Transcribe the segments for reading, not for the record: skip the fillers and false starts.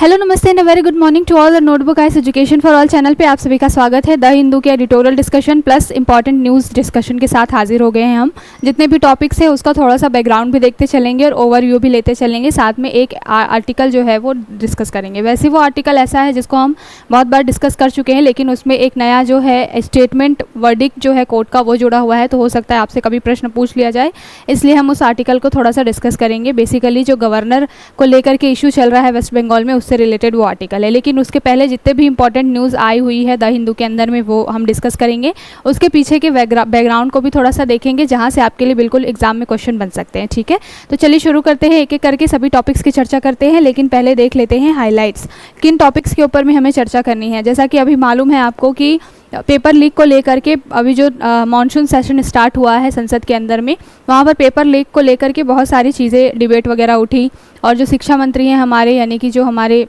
Hello नमस्ते and very good morning to all the notebook ice education for all channel पे आप सभी का स्वागत है। द हिंदू के editorial discussion plus important news discussion के साथ हाजिर हो गए हैं हम। जितने भी टॉपिक्स है उसका थोड़ा सा बैकग्राउंड भी देखते चलेंगे और ओवरव्यू भी लेते चलेंगे, साथ में एक आर्टिकल जो है वो डिस्कस करेंगे। वैसे वो आर्टिकल ऐसा है जिसको हम बहुत बार डिस्कस कर चुके हैं, लेकिन उसमें एक नया जो है स्टेटमेंट वर्डिक्ट जो है कोर्ट का वो जुड़ा हुआ है, तो हो सकता है आपसे कभी प्रश्न पूछ लिया जाए, इसलिए हम उस आर्टिकल को थोड़ा सा डिस्कस करेंगे। बेसिकली जो गवर्नर को लेकर के इशू चल रहा है वेस्ट बंगाल में, उससे रिलेटेड वो आर्टिकल है। लेकिन उसके पहले जितने भी इंपॉर्टेंट न्यूज़ आई हुई है द हिंदू के अंदर में वो हम डिस्कस करेंगे। उसके पीछे के बैकग्राउंड को भी थोड़ा सा देखेंगे, जहां से आपके लिए बिल्कुल एग्जाम में क्वेश्चन बन सकते हैं। ठीक है, तो चलिए शुरू करते हैं, एक एक करके सभी टॉपिक्स की चर्चा करते हैं। लेकिन पहले देख लेते हैं हाईलाइट्स, किन टॉपिक्स के ऊपर में हमें चर्चा करनी है। जैसा कि अभी मालूम है आपको कि पेपर लीक को लेकर के अभी जो मॉनसून सेशन स्टार्ट हुआ है संसद के अंदर में, वहाँ पर पेपर लीक को लेकर के बहुत सारी चीज़ें डिबेट वगैरह उठी। और जो शिक्षा मंत्री हैं हमारे, यानी कि जो हमारे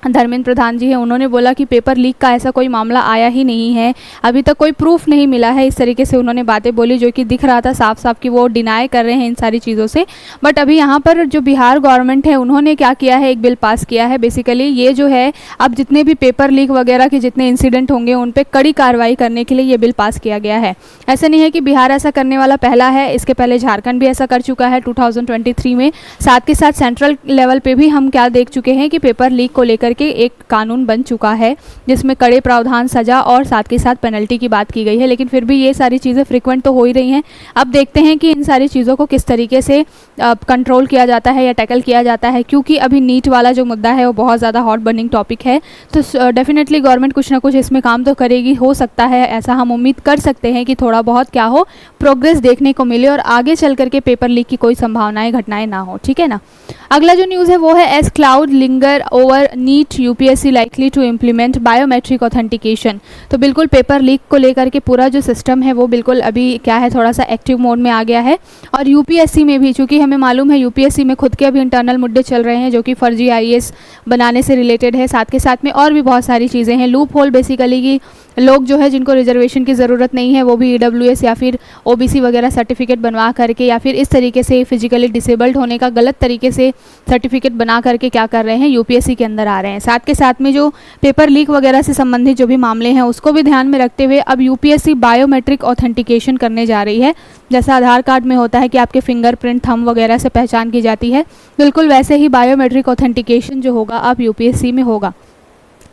धर्मेंद्र प्रधान जी हैं, उन्होंने बोला कि पेपर लीक का ऐसा कोई मामला आया ही नहीं है, अभी तक कोई प्रूफ नहीं मिला है। इस तरीके से उन्होंने बातें बोली, जो कि दिख रहा था साफ साफ कि वो डिनाई कर रहे हैं इन सारी चीज़ों से। बट अभी यहाँ पर जो बिहार गवर्नमेंट है उन्होंने क्या किया है, एक बिल पास किया है। बेसिकली ये जो है अब जितने भी पेपर लीक वगैरह के जितने इंसिडेंट होंगे उन पर कड़ी कार्रवाई करने के लिए ये बिल पास किया गया है। ऐसा नहीं है कि बिहार ऐसा करने वाला पहला है, इसके पहले झारखंड भी ऐसा कर चुका है 2023 में। साथ के साथ सेंट्रल लेवल पे भी हम क्या देख चुके हैं कि पेपर लीक को लेकर के एक कानून बन चुका है, जिसमें कड़े प्रावधान, सजा और साथ के साथ पेनल्टी की बात की गई है। लेकिन फिर भी ये सारी चीज़ें फ्रिक्वेंट तो हो ही रही हैं। अब देखते हैं कि इन सारी चीज़ों को किस तरीके से कंट्रोल किया जाता है या टैकल किया जाता है, क्योंकि अभी नीट वाला जो मुद्दा है वो बहुत ज़्यादा हॉट बर्निंग टॉपिक है। तो डेफिनेटली गवर्नमेंट कुछ ना कुछ इसमें काम तो करेगी। हो सकता है ऐसा हम उम्मीद कर सकते हैं कि थोड़ा बहुत क्या हो, प्रोग्रेस देखने को मिले और आगे चल करके पेपर लीक की कोई संभावनाएं, घटनाएं ना हो। ठीक है ना। अगला जो न्यूज़ है वो है as cloud linger over NEET UPSC likely to implement biometric authentication. तो बिल्कुल पेपर लीक को लेकर के पूरा जो सिस्टम है वो बिल्कुल अभी क्या है, थोड़ा सा एक्टिव मोड में आ गया है। और यूपीएससी में भी, चूँकि हमें मालूम है यूपीएससी में खुद के अभी इंटरनल मुद्दे चल रहे हैं जो कि फर्जी आईएएस बनाने से रिलेटेड है। साथ के साथ में और भी बहुत सारी चीज़ें हैं। लूप होल बेसिकली कि लोग जो है जिनको रिजर्वेशन की ज़रूरत नहीं है वो भी ईडब्ल्यूएस या फिर ओबीसी वगैरह सर्टिफिकेट बनवा करके, या फिर इस तरीके से फिजिकली डिसेबल्ड होने का गलत तरीके से सर्टिफिकेट बना करके क्या कर रहे हैं, यूपीएससी के अंदर आ रहे हैं। साथ के साथ में जो पेपर लीक वगैरह से संबंधित जो भी मामले हैं उसको भी ध्यान में रखते हुए अब यूपीएससी बायोमेट्रिक ऑथेंटिकेशन करने जा रही है। जैसा आधार कार्ड में होता है कि आपके फिंगरप्रिंट, थंब वगैरह से पहचान की जाती है, बिल्कुल वैसे ही बायोमेट्रिक ऑथेंटिकेशन जो होगा अब यूपीएससी में होगा।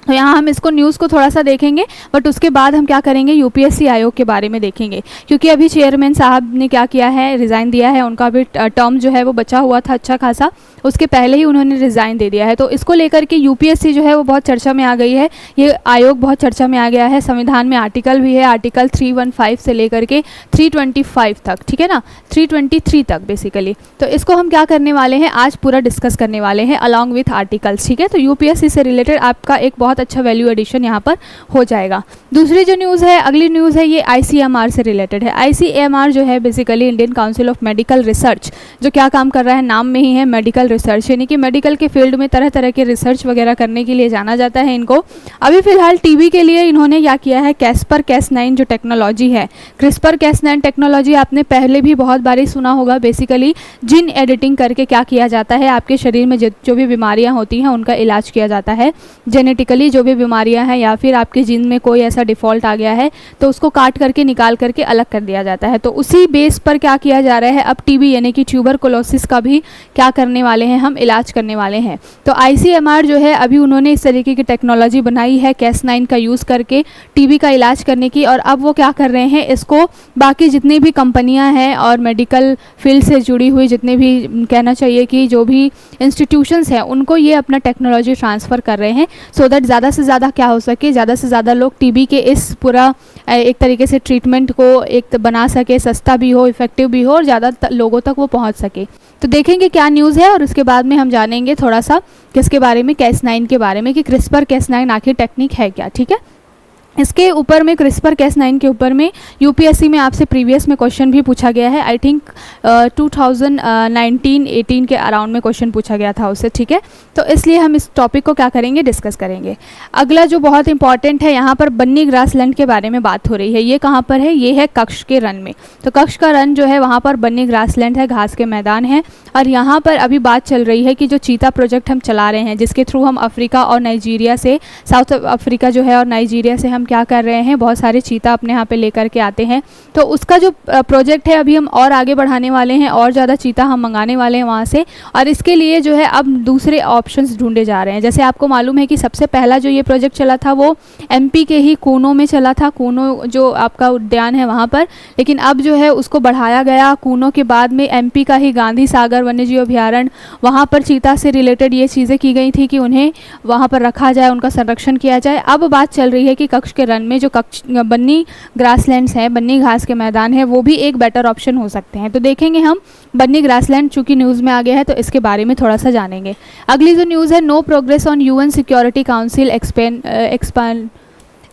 तो यहाँ हम इसको न्यूज़ को थोड़ा सा देखेंगे, बट उसके बाद हम क्या करेंगे, यूपीएससी आयोग के बारे में देखेंगे। क्योंकि अभी चेयरमैन साहब ने क्या किया है, रिज़ाइन दिया है। उनका भी टर्म जो है वो बचा हुआ था अच्छा खासा, उसके पहले ही उन्होंने रिज़ाइन दे दिया है। तो इसको लेकर के यूपीएससी जो है वो बहुत चर्चा में आ गई है, ये आयोग बहुत चर्चा में आ गया है। संविधान में आर्टिकल भी है, आर्टिकल 315 से लेकर के 325 तक, ठीक है ना, 323 तक बेसिकली। तो इसको हम क्या करने वाले हैं, आज पूरा डिस्कस करने वाले हैं अलॉन्ग विथ आर्टिकल्स। ठीक है, तो यूपीएससी से रिलेटेड आपका एक बहुत अच्छा वैल्यू एडिशन यहाँ पर हो जाएगा। दूसरी जो न्यूज़ है, अगली न्यूज़ है, ये आईसीएमआर से रिलेटेड है। आईसीएमआर जो है basically Indian council of medical research, जो क्या काम कर रहा है, नाम में ही है मेडिकल रिसर्च, यानी कि मेडिकल के फील्ड में तरह तरह के रिसर्च वगैरह करने के लिए जाना जाता है इनको। अभी फिलहाल टीबी के लिए इन्होंने क्या किया है, कैस्पर कैस9 जो टेक्नोलॉजी है, क्रिस्पर कैस9 टेक्नोलॉजी आपने पहले भी बहुत बारी सुना होगा। बेसिकली जीन एडिटिंग करके क्या किया जाता है, आपके शरीर में जो भी बीमारियाँ होती हैं उनका इलाज किया जाता है। जेनेटिकली जो भी बीमारियां हैं या फिर आपके जीन में कोई ऐसा डिफ़ॉल्ट आ गया है तो उसको काट करके निकाल करके अलग कर दिया जाता है। तो उसी बेस पर क्या किया जा रहा है, अब टीबी यानी कि ट्यूबरकुलोसिस का भी क्या करने वाले हैं, हम इलाज करने वाले हैं। तो आईसीएमआर जो है अभी उन्होंने इस तरीके की टेक्नोलॉजी बनाई है कैस9 का यूज़ करके टीबी का इलाज करने की। और अब वो क्या कर रहे हैं, इसको बाकी जितनी भी कंपनियाँ हैं और मेडिकल फील्ड से जुड़ी हुई जितने भी, कहना चाहिए कि जो भी इंस्टीट्यूशंस हैं, उनको ये अपना टेक्नोलॉजी ट्रांसफ़र कर रहे हैं, सो दैट ज़्यादा से ज़्यादा क्या हो सके, ज़्यादा से ज़्यादा लोग टीबी के इस पूरा एक तरीके से ट्रीटमेंट को एक बना सके, सस्ता भी हो, इफ़ेक्टिव भी हो और ज़्यादा लोगों तक वो पहुंच सके। तो देखेंगे क्या न्यूज़ है और उसके बाद में हम जानेंगे थोड़ा सा किसके बारे में, कैस9 के बारे में, कि क्रिस्पर कैस9 आखिर टेक्निक है क्या। ठीक है, इसके ऊपर में CRISPR-Cas9 के ऊपर में यूपीएससी में आपसे प्रीवियस में क्वेश्चन भी पूछा गया है। आई थिंक 2019-18 के अराउंड में क्वेश्चन पूछा गया था उससे, ठीक है। तो इसलिए हम इस टॉपिक को क्या करेंगे, डिस्कस करेंगे। अगला जो बहुत इंपॉर्टेंट है, यहाँ पर बन्नी ग्रासलैंड के बारे में बात हो रही है। ये कहाँ पर है, ये है कच्छ के रन में। तो कच्छ का रन जो है वहाँ पर बन्नी ग्रासलैंड है, घास के मैदान है। और यहाँ पर अभी बात चल रही है कि जो चीता प्रोजेक्ट हम चला रहे हैं, जिसके थ्रू हम अफ्रीका और नाइजीरिया से, साउथ अफ्रीका जो है और नाइजीरिया से हम क्या कर रहे हैं, बहुत सारे चीता अपने यहाँ पे लेकर के आते हैं। तो उसका जो प्रोजेक्ट है अभी हम और आगे बढ़ाने वाले हैं, और ज़्यादा चीता हम मंगाने वाले हैं वहाँ से। और इसके लिए जो है अब दूसरे ऑप्शंस ढूंढे जा रहे हैं। जैसे आपको मालूम है कि सबसे पहला जो ये प्रोजेक्ट चला था वो एमपी के ही कूनो में चला था, कूनो जो आपका उद्यान है वहाँ पर। लेकिन अब जो है उसको बढ़ाया गया, कूनो के बाद में एमपी का ही गांधी सागर वन्यजीव अभयारण्य, वहाँ पर चीता से रिलेटेड ये चीज़ें की गई थी कि उन्हें वहाँ पर रखा जाए, उनका संरक्षण किया जाए। अब बात चल रही है कि कच्छ के रन में जो बन्नी ग्रासलैंड्स हैं, बन्नी घास के मैदान है, वो भी एक बेटर ऑप्शन हो सकते हैं। तो देखेंगे हम बन्नी ग्रासलैंड, चूंकि न्यूज़ में आ गया है तो इसके बारे में थोड़ा सा जानेंगे। अगली जो न्यूज़ है, no progress on UN security council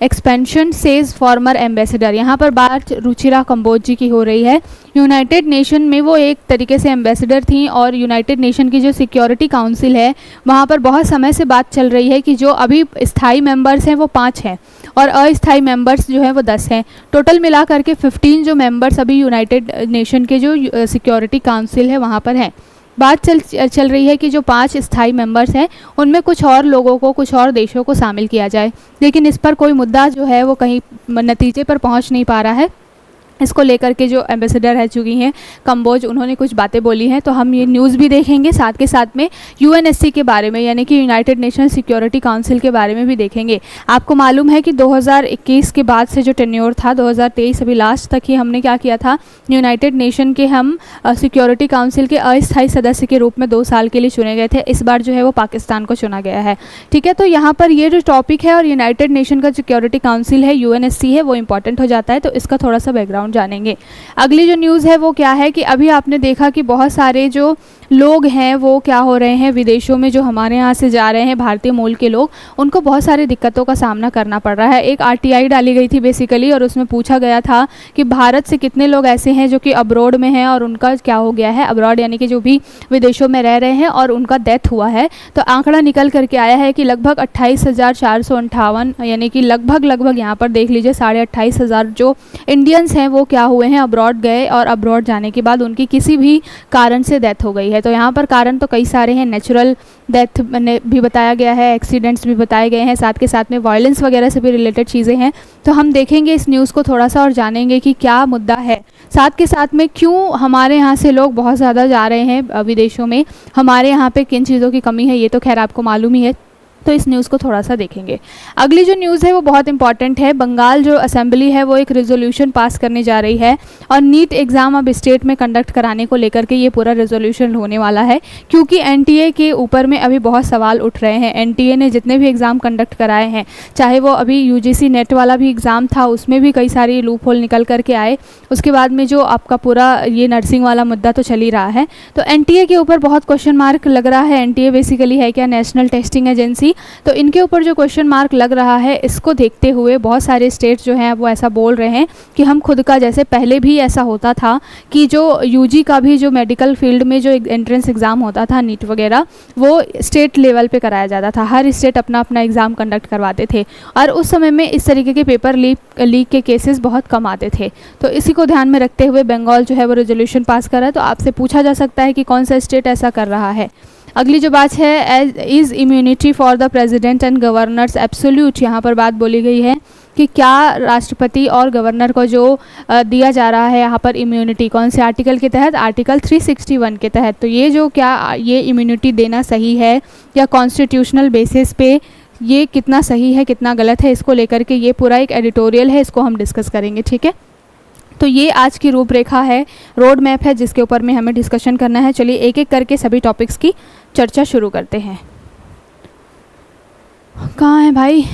expansion says former ambassador. यहाँ पर बात रुचिरा कंबोज जी की हो रही है। यूनाइटेड नेशन में वो एक तरीके से एम्बेसडर थी, और यूनाइटेड नेशन की जो सिक्योरिटी काउंसिल है वहाँ पर बहुत समय से बात चल रही है कि जो अभी स्थायी मेंबर्स हैं वो 5 हैं और अस्थायी मेंबर्स जो हैं वो 10 हैं। टोटल मिला करके 15 जो मेंबर्स अभी यूनाइटेड नेशन के जो सिक्योरिटी काउंसिल है वहाँ पर हैं। बात चल रही है कि जो 5 स्थायी मेंबर्स हैं उनमें कुछ और लोगों को, कुछ और देशों को शामिल किया जाए, लेकिन इस पर कोई मुद्दा जो है वो कहीं नतीजे पर पहुंच नहीं पा रहा है। इसको लेकर के जो एम्बेसडर रह चुकी हैं कंबोज, उन्होंने कुछ बातें बोली हैं। तो हम ये न्यूज़ भी देखेंगे, साथ के साथ में यूएनएससी के बारे में, यानी कि यूनाइटेड नेशन सिक्योरिटी काउंसिल के बारे में भी देखेंगे। आपको मालूम है कि 2021 के बाद से जो टेन्योर था, 2023 अभी लास्ट तक ही हमने क्या किया था, यूनाइटेड नेशन के हम सिक्योरिटी काउंसिल के अस्थायी सदस्य के रूप में 2 साल के लिए चुने गए थे। इस बार जो है वो पाकिस्तान को चुना गया है, ठीक है। तो यहाँ पर ये जो टॉपिक है और यूनाइटेड नेशन का सिक्योरिटी काउंसिल है, यूएनएससी है, वो इंपॉर्टेंट हो जाता है। तो इसका थोड़ा सा बैकग्राउंड जानेंगे। अगली जो न्यूज़ है वो क्या है कि अभी आपने देखा कि बहुत सारे जो लोग हैं वो क्या हो रहे हैं, विदेशों में जो हमारे यहाँ से जा रहे हैं भारतीय मूल के लोग, उनको बहुत सारी दिक्कतों का सामना करना पड़ रहा है। एक आरटीआई डाली गई थी बेसिकली, और उसमें पूछा गया था कि भारत से कितने लोग ऐसे हैं जो कि अब्रॉड में हैं और उनका क्या हो गया है, अब्रॉड यानी कि जो भी विदेशों में रह रहे हैं और उनका डेथ हुआ है। तो आंकड़ा निकल करके आया है कि लगभग 28,458, यानी कि लगभग यहाँ पर देख लीजिए 28,500 जो इंडियंस हैं वो क्या हुए हैं, अब्रॉड गए, और अब्रॉड जाने के बाद उनकी किसी भी कारण से डेथ हो गई है। तो यहाँ पर कारण तो कई सारे हैं, नेचुरल डेथ भी बताया गया है, एक्सीडेंट्स भी बताए गए हैं, साथ के साथ में वायलेंस वगैरह से भी रिलेटेड चीज़ें हैं। तो हम देखेंगे इस न्यूज़ को थोड़ा सा और जानेंगे कि क्या मुद्दा है, साथ के साथ में क्यों हमारे यहाँ से लोग बहुत ज़्यादा जा रहे हैं विदेशों में, हमारे यहाँ पे किन चीज़ों की कमी है, ये तो खैर आपको मालूम ही है। तो इस न्यूज़ को थोड़ा सा देखेंगे। अगली जो न्यूज़ है वो बहुत इंपॉर्टेंट है। बंगाल जो असेंबली है वो एक रेजोल्यूशन पास करने जा रही है, और नीट एग्ज़ाम अब स्टेट में कंडक्ट कराने को लेकर के ये पूरा रेजोल्यूशन होने वाला है, क्योंकि एनटीए के ऊपर में अभी बहुत सवाल उठ रहे हैं। एनटीए ने जितने भी एग्ज़ाम कंडक्ट कराए हैं, चाहे वो अभी यूजीसी नेट वाला भी एग्ज़ाम था, उसमें भी कई सारी लूप होल निकल करके आए। उसके बाद में जो आपका पूरा ये नर्सिंग वाला मुद्दा तो चल ही रहा है। तो एनटीए के ऊपर बहुत क्वेश्चन मार्क लग रहा है। एनटीए बेसिकली है क्या, नेशनल टेस्टिंग एजेंसी। तो इनके ऊपर जो क्वेश्चन मार्क लग रहा है, इसको देखते हुए बहुत सारे स्टेट्स जो हैं वो ऐसा बोल रहे हैं कि हम खुद का, जैसे पहले भी ऐसा होता था कि जो यूजी का भी जो मेडिकल फील्ड में जो एंट्रेंस एग्ज़ाम होता था, नीट वगैरह, वो स्टेट लेवल पे कराया जाता था। हर स्टेट अपना अपना एग्ज़ाम कंडक्ट करवाते थे, और उस समय में इस तरीके के पेपर लीक के केसेस बहुत कम आते थे। तो इसी को ध्यान में रखते हुए बंगाल जो है वो रेजोल्यूशन पास करा है। तो आपसे पूछा जा सकता है कि कौन सा स्टेट ऐसा कर रहा है। अगली जो बात है, is immunity for the president and governors absolute. यहाँ पर बात बोली गई है कि क्या राष्ट्रपति और गवर्नर को जो दिया जा रहा है यहाँ पर इम्यूनिटी, कौन से आर्टिकल के तहत, आर्टिकल 361 के तहत। तो ये जो क्या ये इम्यूनिटी देना सही है या कॉन्स्टिट्यूशनल बेसिस पे ये कितना सही है कितना गलत है, इसको लेकर के ये पूरा एक एडिटोरियल है, इसको हम डिस्कस करेंगे, ठीक है। तो ये आज की रूपरेखा है, रोड मैप है, जिसके ऊपर में हमें डिस्कशन करना है। चलिए एक एक करके सभी टॉपिक्स की चर्चा शुरू करते हैं। कहाँ है भाई,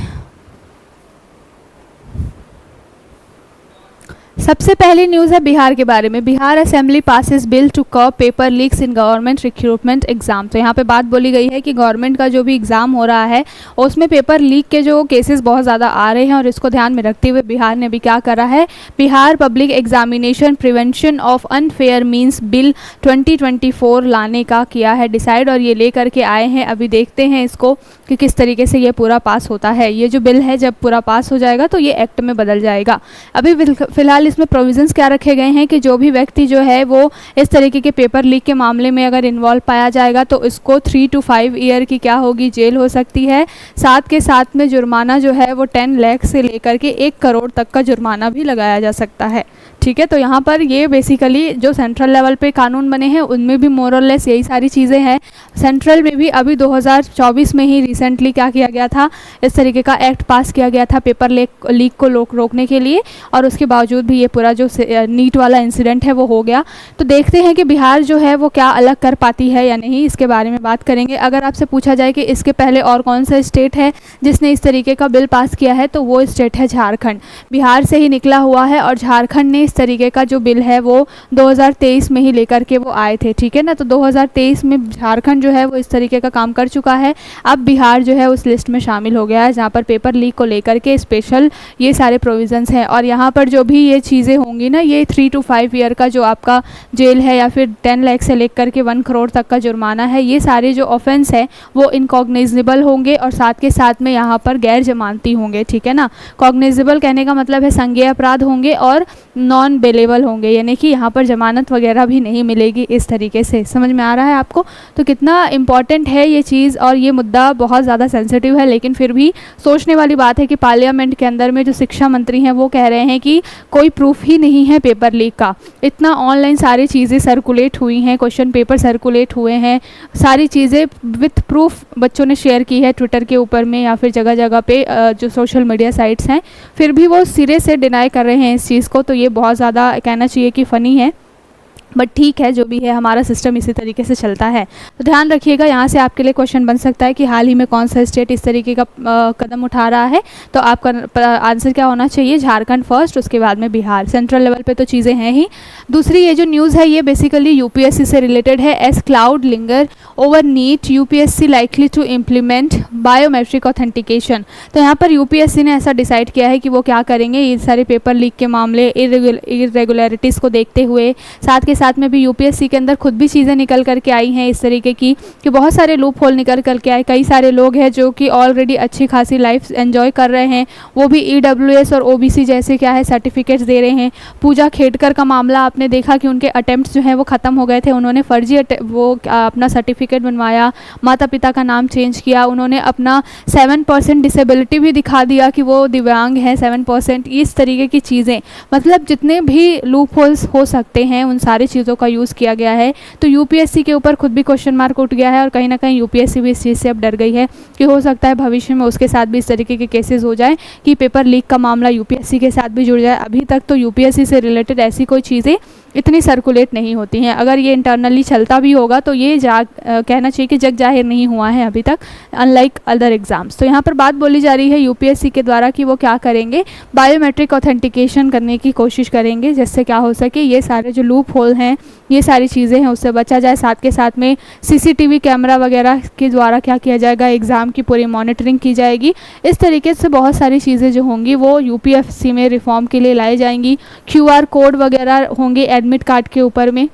सबसे पहली न्यूज़ है बिहार के बारे में। Bihar assembly passes bill to curb paper leaks in government recruitment exam. तो यहाँ पे बात बोली गई है कि गवर्नमेंट का जो भी एग्ज़ाम हो रहा है उसमें पेपर लीक के जो केसेस बहुत ज़्यादा आ रहे हैं और इसको ध्यान में रखते हुए बिहार ने भी क्या करा है, Bihar public examination prevention of unfair means bill 2024 लाने का किया है डिसाइड, और ये ले करके आए हैं। अभी देखते हैं इसको कि किस तरीके से ये पूरा पास होता है। ये जो बिल है जब पूरा पास हो जाएगा तो ये एक्ट में बदल जाएगा। अभी फिलहाल इसमें प्रोविजंस क्या रखे गए हैं कि जो भी व्यक्ति जो है वो इस तरीके के पेपर लीक के मामले में अगर इन्वॉल्व पाया जाएगा तो इसको 3 to 5 ईयर की क्या होगी, जेल हो सकती है। साथ के साथ में जुर्माना जो है वो 10 लाख से लेकर के 1 करोड़ तक का जुर्माना भी लगाया जा सकता है। ठीक है, तो यहाँ पर ये बेसिकली जो सेंट्रल लेवल पे कानून बने हैं उनमें भी मोर और लेस यही सारी चीज़ें हैं। सेंट्रल में भी अभी 2024 में ही रिसेंटली क्या किया गया था, इस तरीके का एक्ट पास किया गया था पेपर लीक को रोकने के लिए, और उसके बावजूद भी ये पूरा जो नीट वाला इंसिडेंट है वो हो गया। तो देखते हैं कि बिहार जो है वो क्या अलग कर पाती है या नहीं, इसके बारे में बात करेंगे। अगर आपसे पूछा जाए कि इसके पहले और कौन सा स्टेट है जिसने इस तरीके का बिल पास किया है तो वो स्टेट है झारखंड। बिहार से ही निकला हुआ है और झारखंड ने इस तरीके का जो बिल है वो 2023 में ही लेकर के वो आए थे। ठीक है ना, तो 2023 में झारखंड जो है वो इस तरीके का काम कर चुका है। अब बिहार जो है उस लिस्ट में शामिल हो गया है जहाँ पर पेपर लीक को लेकर के स्पेशल ये सारे प्रोविजंस हैं। और यहाँ पर जो भी ये चीज़ें होंगी ना, ये 3 to 5 ईयर का जो आपका जेल है या फिर 10 लाख से लेकर के 1 करोड़ तक का जुर्माना है, ये सारे जो ऑफेंस है वो इनकॉग्निजेबल होंगे और साथ के साथ में यहाँ पर गैर जमानती होंगे। ठीक है ना, कॉग्निजेबल कहने का मतलब है संज्ञेय अपराध होंगे और नॉन बेलेबल होंगे, यानी कि यहाँ पर जमानत वगैरह भी नहीं मिलेगी। इस तरीके से समझ में आ रहा है आपको, तो कितना इम्पॉर्टेंट है ये चीज़। और ये मुद्दा बहुत ज़्यादा सेंसिटिव है, लेकिन फिर भी सोचने वाली बात है कि पार्लियामेंट के अंदर में जो शिक्षा मंत्री हैं वो कह रहे हैं कि कोई प्रूफ ही नहीं है पेपर लीक का। इतना ऑनलाइन सारी चीज़ें सर्कुलेट हुई हैं, क्वेश्चन पेपर सर्कुलेट हुए हैं, सारी चीज़ें विथ प्रूफ बच्चों ने शेयर की है ट्विटर के ऊपर में या फिर जगह जगह पे जो सोशल मीडिया साइट्स हैं, फिर भी वो सिरे से डिनाई कर रहे हैं इस चीज़ को। तो ये बहुत ज़्यादा कहना चाहिए कि फ़नी है, बट ठीक है, जो भी है हमारा सिस्टम इसी तरीके से चलता है। तो ध्यान रखिएगा, यहाँ से आपके लिए क्वेश्चन बन सकता है कि हाल ही में कौन सा स्टेट इस तरीके का कदम उठा रहा है। तो आपका आंसर क्या होना चाहिए, झारखंड फर्स्ट, उसके बाद में बिहार। सेंट्रल लेवल पे तो चीज़ें हैं ही। दूसरी ये जो न्यूज़ है ये बेसिकली यूपीएससी से रिलेटेड है। As cloud linger over NEET UPSC likely to implement biometric authentication. तो यहाँ पर यूपीएससी ने ऐसा डिसाइड किया है कि वो क्या करेंगे, ये सारे पेपर लीक के मामले, इरेगुलरिटीज़ को देखते हुए, साथ के साथ में भी यूपीएससी के अंदर खुद भी चीज़ें निकल करके आई हैं इस तरीके की कि बहुत सारे लूप होल निकल करके आए। कई सारे लोग हैं जो कि ऑलरेडी अच्छी खासी लाइफ एंजॉय कर रहे हैं, वो भी ईडब्ल्यूएस और ओबीसी जैसे क्या है सर्टिफिकेट्स दे रहे हैं। पूजा खेड़कर का मामला आपने देखा कि उनके अटेम्प्ट्स जो हैं वो ख़त्म हो गए थे, उन्होंने फर्जी वो अपना सर्टिफिकेट बनवाया, माता पिता का नाम चेंज किया, उन्होंने अपना 7% डिसेबिलिटी भी दिखा दिया कि वो दिव्यांग हैं 7%। इस तरीके की चीज़ें, मतलब जितने भी लूप होल्स हो सकते हैं उन सारी चीज़ों का यूज़ किया गया है। तो यूपीएससी के ऊपर खुद भी क्वेश्चन मार्क उठ गया है और कहीं ना कहीं यूपीएससी भी इस चीज़ से अब डर गई है कि हो सकता है भविष्य में उसके साथ भी इस तरीके के केसेस हो जाए कि पेपर लीक का मामला यूपीएससी के साथ भी जुड़ जाए। अभी तक तो यूपीएससी से रिलेटेड ऐसी कोई चीज़ें इतनी सर्कुलेट नहीं होती हैं। अगर ये इंटरनली चलता भी होगा तो ये कहना चाहिए कि जग जाहिर नहीं हुआ है अभी तक, अनलाइक अदर एग्जाम्स। तो यहाँ पर बात बोली जा रही है यूपीएससी के द्वारा कि वो क्या करेंगे, बायोमेट्रिक ऑथेंटिकेशन करने की कोशिश करेंगे जिससे क्या हो सके ये सारे जो लूप होल हैं, ये सारी चीज़ें हैं उससे बचा जाए। साथ के साथ में सीसीटीवी कैमरा वगैरह के द्वारा क्या किया जाएगा, एग्ज़ाम की पूरी मॉनिटरिंग की जाएगी। इस तरीके से बहुत सारी चीज़ें जो होंगी वो यूपीएससी में रिफॉर्म के लिए लाई जाएंगी। क्यूआर कोड वगैरह होंगे एडमिट कार्ड के ऊपर में,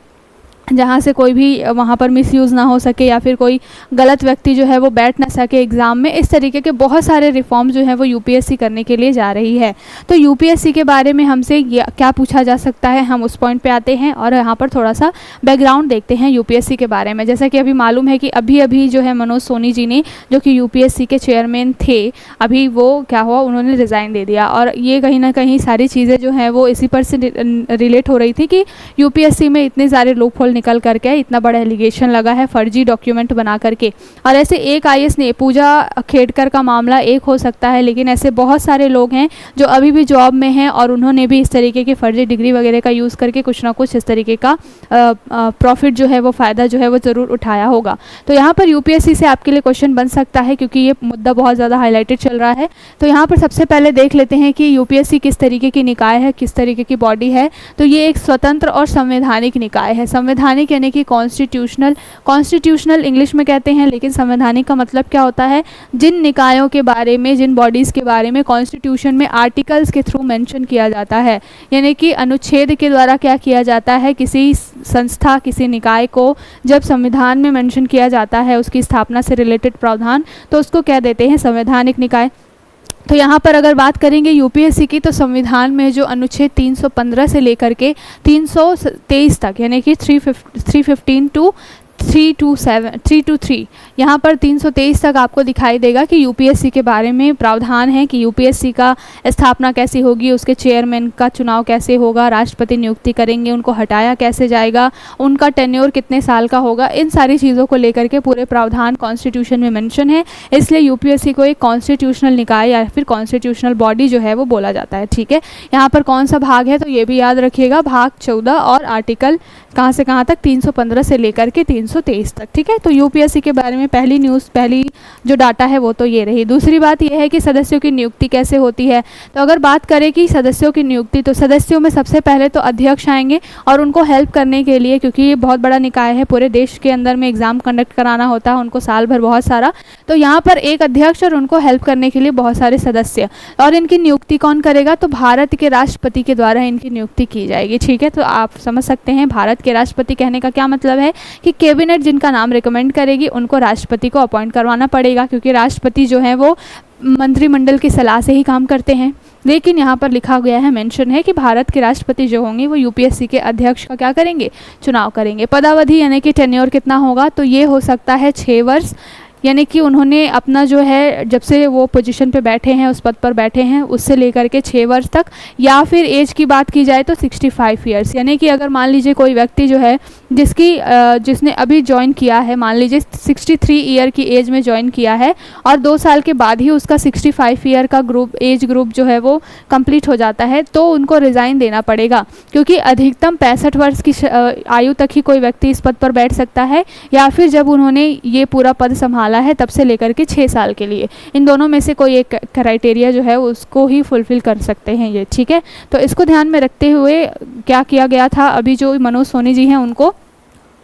जहाँ से कोई भी वहाँ पर मिसयूज़ ना हो सके या फिर कोई गलत व्यक्ति जो है वो बैठ ना सके एग्ज़ाम में। इस तरीके के बहुत सारे रिफॉर्म जो है वो यूपीएससी करने के लिए जा रही है। तो यूपीएससी के बारे में हमसे क्या पूछा जा सकता है, हम उस पॉइंट पे आते हैं और यहाँ पर थोड़ा सा बैकग्राउंड देखते हैं यूपीएससी के बारे में। जैसा कि अभी मालूम है कि अभी जो है मनोज सोनी जी ने, जो कि यूपीएससी के चेयरमैन थे, अभी वो क्या हुआ, उन्होंने रिज़ाइन दे दिया। और ये कहीं ना कहीं सारी चीज़ें जो हैं वो इसी पर से रिलेट हो रही थी कि यूपीएससी में इतने सारे लूप होल निकल करके, इतना बड़ा एलिगेशन लगा है फर्जी डॉक्यूमेंट बना करके। और ऐसे एक आईएएस ने, पूजा खेड़कर का मामला एक हो सकता है, लेकिन ऐसे बहुत सारे लोग हैं जो अभी भी जॉब में हैं और उन्होंने भी इस तरीके की फर्जी डिग्री वगैरह का यूज़ करके कुछ ना कुछ इस तरीके का प्रॉफिट जो है वो फ़ायदा जो है वो ज़रूर उठाया होगा। तो यहाँ पर यूपीएससी से आपके लिए क्वेश्चन बन सकता है, क्योंकि ये मुद्दा बहुत ज़्यादा हाईलाइटेड चल रहा है। तो यहाँ पर सबसे पहले देख लेते हैं कि यूपीएससी किस तरीके की निकाय है, किस तरीके की बॉडी है। तो ये एक स्वतंत्र और संवैधानिक निकाय है। संवैधानिक यानी कि कॉन्स्टिट्यूशनल इंग्लिश में कहते हैं, लेकिन संवैधानिक का मतलब क्या होता है, जिन निकायों के बारे में, जिन बॉडीज़ के बारे में कॉन्स्टिट्यूशन में आर्टिकल्स के थ्रू मेंशन किया जाता है, यानी कि अनुच्छेद के द्वारा क्या किया जाता है, किसी संस्था, किसी निकाय को जब संविधान में मेंशन किया जाता है उसकी स्थापना से रिलेटेड प्रावधान, तो उसको क्या देते हैं, संवैधानिक निकाय। तो यहाँ पर अगर बात करेंगे यूपीएससी की, तो संविधान में जो अनुच्छेद 315 से लेकर के 323 तक, यानी कि 315 टू 323, यहाँ पर 323 तक आपको दिखाई देगा कि यूपीएससी के बारे में प्रावधान है कि यूपीएससी का स्थापना कैसी होगी, उसके चेयरमैन का चुनाव कैसे होगा, राष्ट्रपति नियुक्ति करेंगे, उनको हटाया कैसे जाएगा, उनका टेन्योर कितने साल का होगा, इन सारी चीज़ों को लेकर के पूरे प्रावधान कॉन्स्टिट्यूशन में मेंशन है। इसलिए यूपीएससी को एक कॉन्स्टिट्यूशनल निकाय या फिर कॉन्स्टिट्यूशनल बॉडी जो है वो बोला जाता है। ठीक है, यहाँ पर कौन सा भाग है, तो ये भी याद रखिएगा, भाग 14 और आर्टिकल कहाँ से कहाँ तक, 315 से लेकर के 323 तक। ठीक है, तो यूपीएससी के बारे में पहली न्यूज़, पहली जो डाटा है वो तो ये रही। दूसरी बात ये है कि सदस्यों की नियुक्ति कैसे होती है। तो अगर बात करें कि सदस्यों की नियुक्ति, तो सदस्यों में सबसे पहले तो अध्यक्ष आएंगे और उनको हेल्प करने के लिए, क्योंकि ये बहुत बड़ा निकाय है, पूरे देश के अंदर में एग्ज़ाम कंडक्ट कराना होता है उनको साल भर बहुत सारा, तो यहाँ पर एक अध्यक्ष और उनको हेल्प करने के लिए बहुत सारे सदस्य। और इनकी नियुक्ति कौन करेगा, तो भारत के राष्ट्रपति के द्वारा इनकी नियुक्ति की जाएगी। ठीक है, तो आप समझ सकते हैं भारत के राष्ट्रपति कहने का क्या मतलब है कि कैबिनेट जिनका नाम रिकमेंड करेगी उनको राष्ट्रपति को अपॉइंट करवाना पड़ेगा, क्योंकि राष्ट्रपति जो है वो मंत्रिमंडल की सलाह से ही काम करते हैं। लेकिन यहाँ पर लिखा गया है, मेंशन है कि भारत के राष्ट्रपति जो होंगे वो यूपीएससी के अध्यक्ष का क्या करेंगे, चुनाव करेंगे। पदावधि यानी कि टेन्योर कितना होगा, तो ये हो सकता है 6 वर्ष, यानी कि उन्होंने अपना जो है जब से वो पोजीशन पे बैठे हैं, उस पद पर बैठे हैं, उससे लेकर के 6 वर्ष तक। या फिर एज की बात की जाए तो 65 ईयर्स, यानी कि अगर मान लीजिए कोई व्यक्ति जो है जिसने अभी ज्वाइन किया है, मान लीजिए 63 ईयर की एज में ज्वाइन किया है और 2 साल के बाद ही उसका 65 ईयर का एज ग्रुप जो है वो कंप्लीट हो जाता है, तो उनको रिज़ाइन देना पड़ेगा, क्योंकि अधिकतम 65 वर्ष की आयु तक ही कोई व्यक्ति इस पद पर बैठ सकता है, या फिर जब उन्होंने ये पूरा पद संभाला है तब से लेकर के 6 साल के लिए। इन दोनों में से कोई एक क्राइटेरिया जो है उसको ही फुलफिल कर सकते हैं ये। ठीक है, तो इसको ध्यान में रखते हुए क्या किया गया था, अभी जो मनोज सोनी जी हैं उनको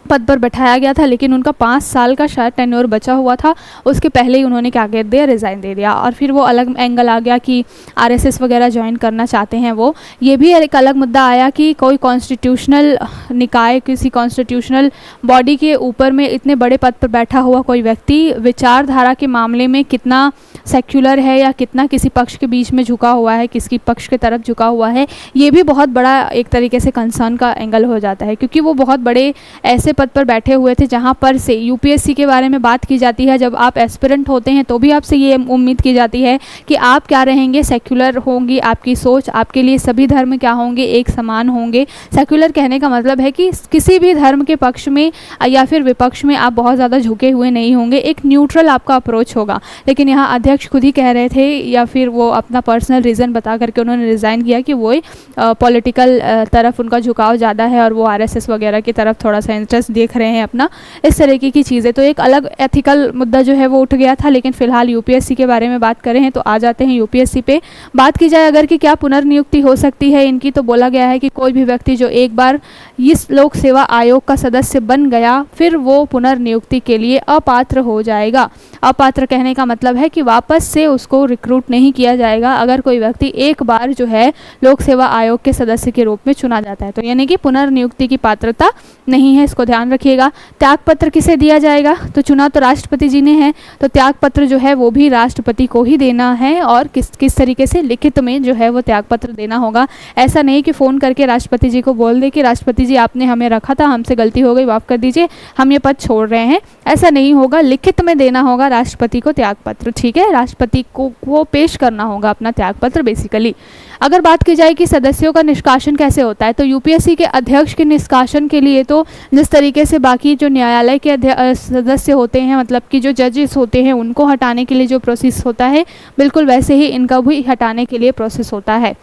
पद पर बैठाया गया था, लेकिन उनका 5 साल का शायद टेन्योर बचा हुआ था, उसके पहले ही उन्होंने क्या कह दिया, रिज़ाइन दे दिया। और फिर वो अलग एंगल आ गया कि आरएसएस वगैरह ज्वाइन करना चाहते हैं वो, ये भी एक अलग मुद्दा आया कि कोई कॉन्स्टिट्यूशनल निकाय, किसी कॉन्स्टिट्यूशनल बॉडी के ऊपर में इतने बड़े पद पर बैठा हुआ कोई व्यक्ति विचारधारा के मामले में कितना सेक्युलर है या कितना किसी पक्ष के बीच में झुका हुआ है, किसकी पक्ष की तरफ झुका हुआ है, ये भी बहुत बड़ा एक तरीके से कंसर्न का एंगल हो जाता है, क्योंकि वो बहुत बड़े ऐसे पद पर बैठे हुए थे जहां पर से यूपीएससी के बारे में बात की जाती है। जब आप एस्पिरेंट होते हैं तो भी आपसे ये उम्मीद की जाती है कि आप क्या रहेंगे, सेक्युलर होंगी आपकी सोच, आपके लिए सभी धर्म क्या होंगे, एक समान होंगे। सेक्युलर कहने का मतलब है कि किसी भी धर्म के पक्ष में या फिर विपक्ष में आप बहुत ज़्यादा झुके हुए नहीं होंगे, एक न्यूट्रल आपका अप्रोच होगा। लेकिन यहाँ अध्यक्ष खुद ही कह रहे थे, या फिर वो अपना पर्सनल रीज़न बता करके उन्होंने रिज़ाइन किया कि वो पॉलिटिकल तरफ उनका झुकाव ज़्यादा है और वो आरएसएस वगैरह की तरफ थोड़ा सा इंटरेस्ट देख रहे हैं अपना, इस तरीके की चीज़ें। तो एक अलग एथिकल मुद्दा जो है वो उठ गया था। लेकिन फिलहाल यूपीएससी के बारे में बात करें हैं तो आ जाते हैं यूपीएससी पे। बात की जाए अगर कि क्या पुनर्नियुक्ति हो सकती है इनकी, तो बोला गया है कि कोई भी व्यक्ति जो एक बार इस लोक सेवा आयोग का सदस्य बन गया फिर वो पुनर्नियुक्ति के लिए अपात्र हो जाएगा। अपात्र कहने का मतलब है कि वापस से उसको रिक्रूट नहीं किया जाएगा अगर कोई व्यक्ति एक बार जो है लोक सेवा आयोग के सदस्य के रूप में चुना जाता है, तो यानी कि पुनर्नियुक्ति की पात्रता नहीं है, इसको ध्यान रखिएगा। त्यागपत्र किसे दिया जाएगा, तो चुना तो राष्ट्रपति जी ने है, तो त्यागपत्र जो है वो भी राष्ट्रपति को ही देना है। और किस तरीके से, लिखित में जो है वो त्यागपत्र देना होगा। ऐसा नहीं कि फ़ोन करके राष्ट्रपति जी को बोल दे कि राष्ट्रपति जी आपने हमें रखा था, हमसे गलती हो गई, माफ़ कर दीजिए, हम ये पद छोड़ रहे हैं, ऐसा नहीं होगा। लिखित में देना होगा राष्ट्रपति को त्यागपत्र। ठीक है, राष्ट्रपति को वो पेश करना होगा अपना त्यागपत्र बेसिकली। अगर बात की जाए कि सदस्यों का निष्कासन कैसे होता है, तो यूपीएससी के अध्यक्ष के निष्कासन के लिए तो जिस तरीके से बाकी जो न्यायालय के सदस्य होते हैं, मतलब कि जो जजेस होते हैं, उनको हटाने के लिए जो प्रोसेस होता है, बिल्कुल वैसे ही इनका भी हटाने के लिए प्रोसेस होता है।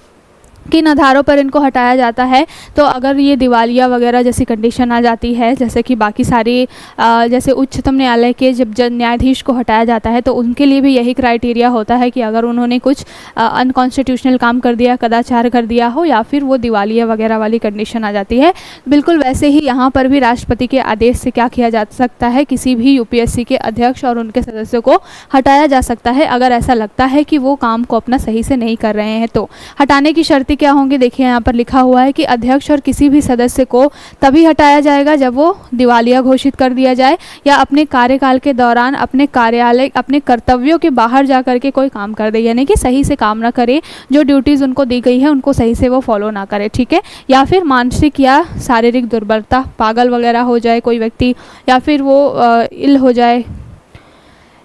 किन आधारों पर इनको हटाया जाता है? तो अगर ये दिवालिया वगैरह जैसी कंडीशन आ जाती है, जैसे कि बाकी सारी जैसे उच्चतम न्यायालय के जब न्यायाधीश को हटाया जाता है तो उनके लिए भी यही क्राइटेरिया होता है कि अगर उन्होंने कुछ अनकॉन्स्टिट्यूशनल काम कर दिया, कदाचार कर दिया हो, या फिर वो दिवालिया वगैरह वाली कंडीशन आ जाती है। बिल्कुल वैसे ही यहाँ पर भी राष्ट्रपति के आदेश से क्या किया जा सकता है, किसी भी यूपीएससी के अध्यक्ष और उनके सदस्यों को हटाया जा सकता है, अगर ऐसा लगता है कि वो काम को अपना सही से नहीं कर रहे हैं। तो हटाने की शर्तें क्या होंगी? देखिए यहाँ पर लिखा हुआ है कि अध्यक्ष और किसी भी सदस्य को तभी हटाया जाएगा जब वो दिवालिया घोषित कर दिया जाए या अपने कार्यकाल के दौरान अपने कार्यालय, अपने कर्तव्यों के बाहर जा करके कोई काम कर दे, यानी कि सही से काम ना करे, जो ड्यूटीज़ उनको दी गई है उनको सही से वो फॉलो ना करे, ठीक है। या फिर मानसिक या शारीरिक दुर्बलता, पागल वगैरह हो जाए कोई व्यक्ति, या फिर वो इल हो जाए,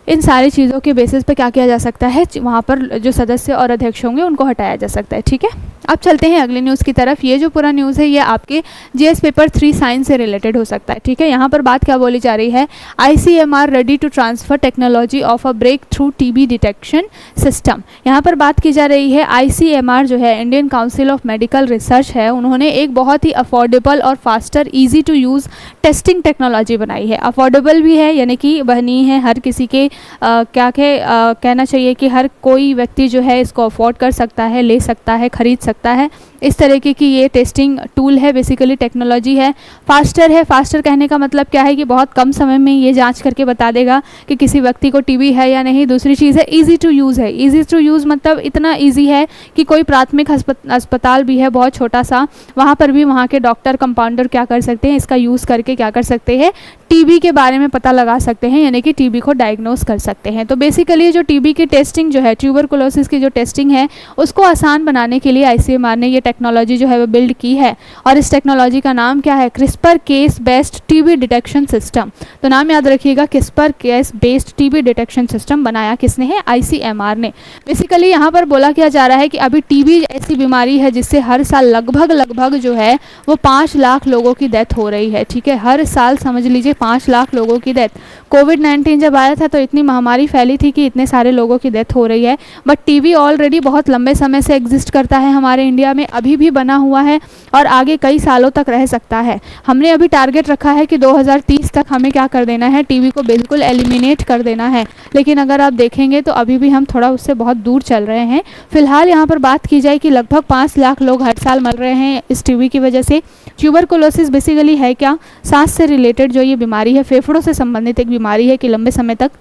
इन सारी चीज़ों के बेसिस पे क्या किया जा सकता है, वहाँ पर जो सदस्य और अध्यक्ष होंगे उनको हटाया जा सकता है, ठीक है। अब चलते हैं अगली न्यूज़ की तरफ। ये जो पूरा न्यूज़ है ये आपके जीएस पेपर 3 साइंस से रिलेटेड हो सकता है, ठीक है। यहाँ पर बात क्या बोली जा रही है, ICMR ready to transfer technology of a breakthrough TB detection system. यहाँ पर बात की जा रही है ICMR जो है Indian council of medical research है, उन्होंने एक बहुत ही अफोर्डेबल और faster easy to use testing technology बनाई है। अफोर्डेबल भी है, यानी कि बनी है हर किसी के कहना चाहिए कि हर कोई व्यक्ति जो है इसको अफोर्ड कर सकता है, ले सकता है, खरीद सकता है। इस तरीके की ये टेस्टिंग टूल है, बेसिकली टेक्नोलॉजी है। फास्टर है, फास्टर कहने का मतलब क्या है कि बहुत कम समय में ये जांच करके बता देगा कि किसी व्यक्ति को टीबी है या नहीं। दूसरी चीज़ है इजी टू यूज़ है। इजी टू यूज़ मतलब इतना इजी है कि कोई प्राथमिक अस्पताल भी है बहुत छोटा सा, वहाँ पर भी वहाँ के डॉक्टर, कंपाउंडर क्या कर सकते हैं, इसका यूज़ करके क्या कर सकते हैं, टीबी के बारे में पता लगा सकते हैं, यानी कि टीबी को डायग्नोस कर सकते हैं। तो बेसिकली जो टीबी की टेस्टिंग जो है, ट्यूबरकुलोसिस की जो टेस्टिंग है, उसको आसान बनाने के लिए ICMR ने ये टेक्नोलॉजी जो है वो बिल्ड की है। और इस टेक्नोलॉजी का नाम क्या है, CRISPR Cas based TB detection system. तो नाम याद रखिएगा, CRISPR Cas based TB detection system बनाया किसने है, ICMR ने। बेसिकली यहाँ पर बोला क्या जा रहा है कि अभी टीबी ऐसी बीमारी है जिससे हर साल लगभग जो है वो 5 लाख लोगों की डेथ हो रही है, ठीक है। हर साल समझ लीजिए 5 लाख लोगों की डेथ। कोविड-19 जब आया था तो इतनी महामारी फैली थी कि इतने सारे लोगों की डेथ हो रही है, बट टीबी ऑलरेडी बहुत लंबे समय से एग्जिस्ट करता है हमारे इंडिया में, अभी भी बना हुआ है और आगे कई सालों तक रह सकता है। हमने अभी टारगेट रखा है कि 2030 तक हमें क्या कर देना है, टीबी को बिल्कुल एलिमिनेट कर देना है, लेकिन अगर आप देखेंगे तो अभी भी हम थोड़ा उससे बहुत दूर चल रहे हैं। फिलहाल यहाँ पर बात की जाए कि लगभग 5 लाख लोग हर साल मर रहे हैं इस टीबी की वजह से। ट्यूबरकुलोसिस बेसिकली है क्या, सांस से रिलेटेड जो ये बीमारी है, फेफड़ों से संबंधित एक बीमारी है कि लंबे समय तक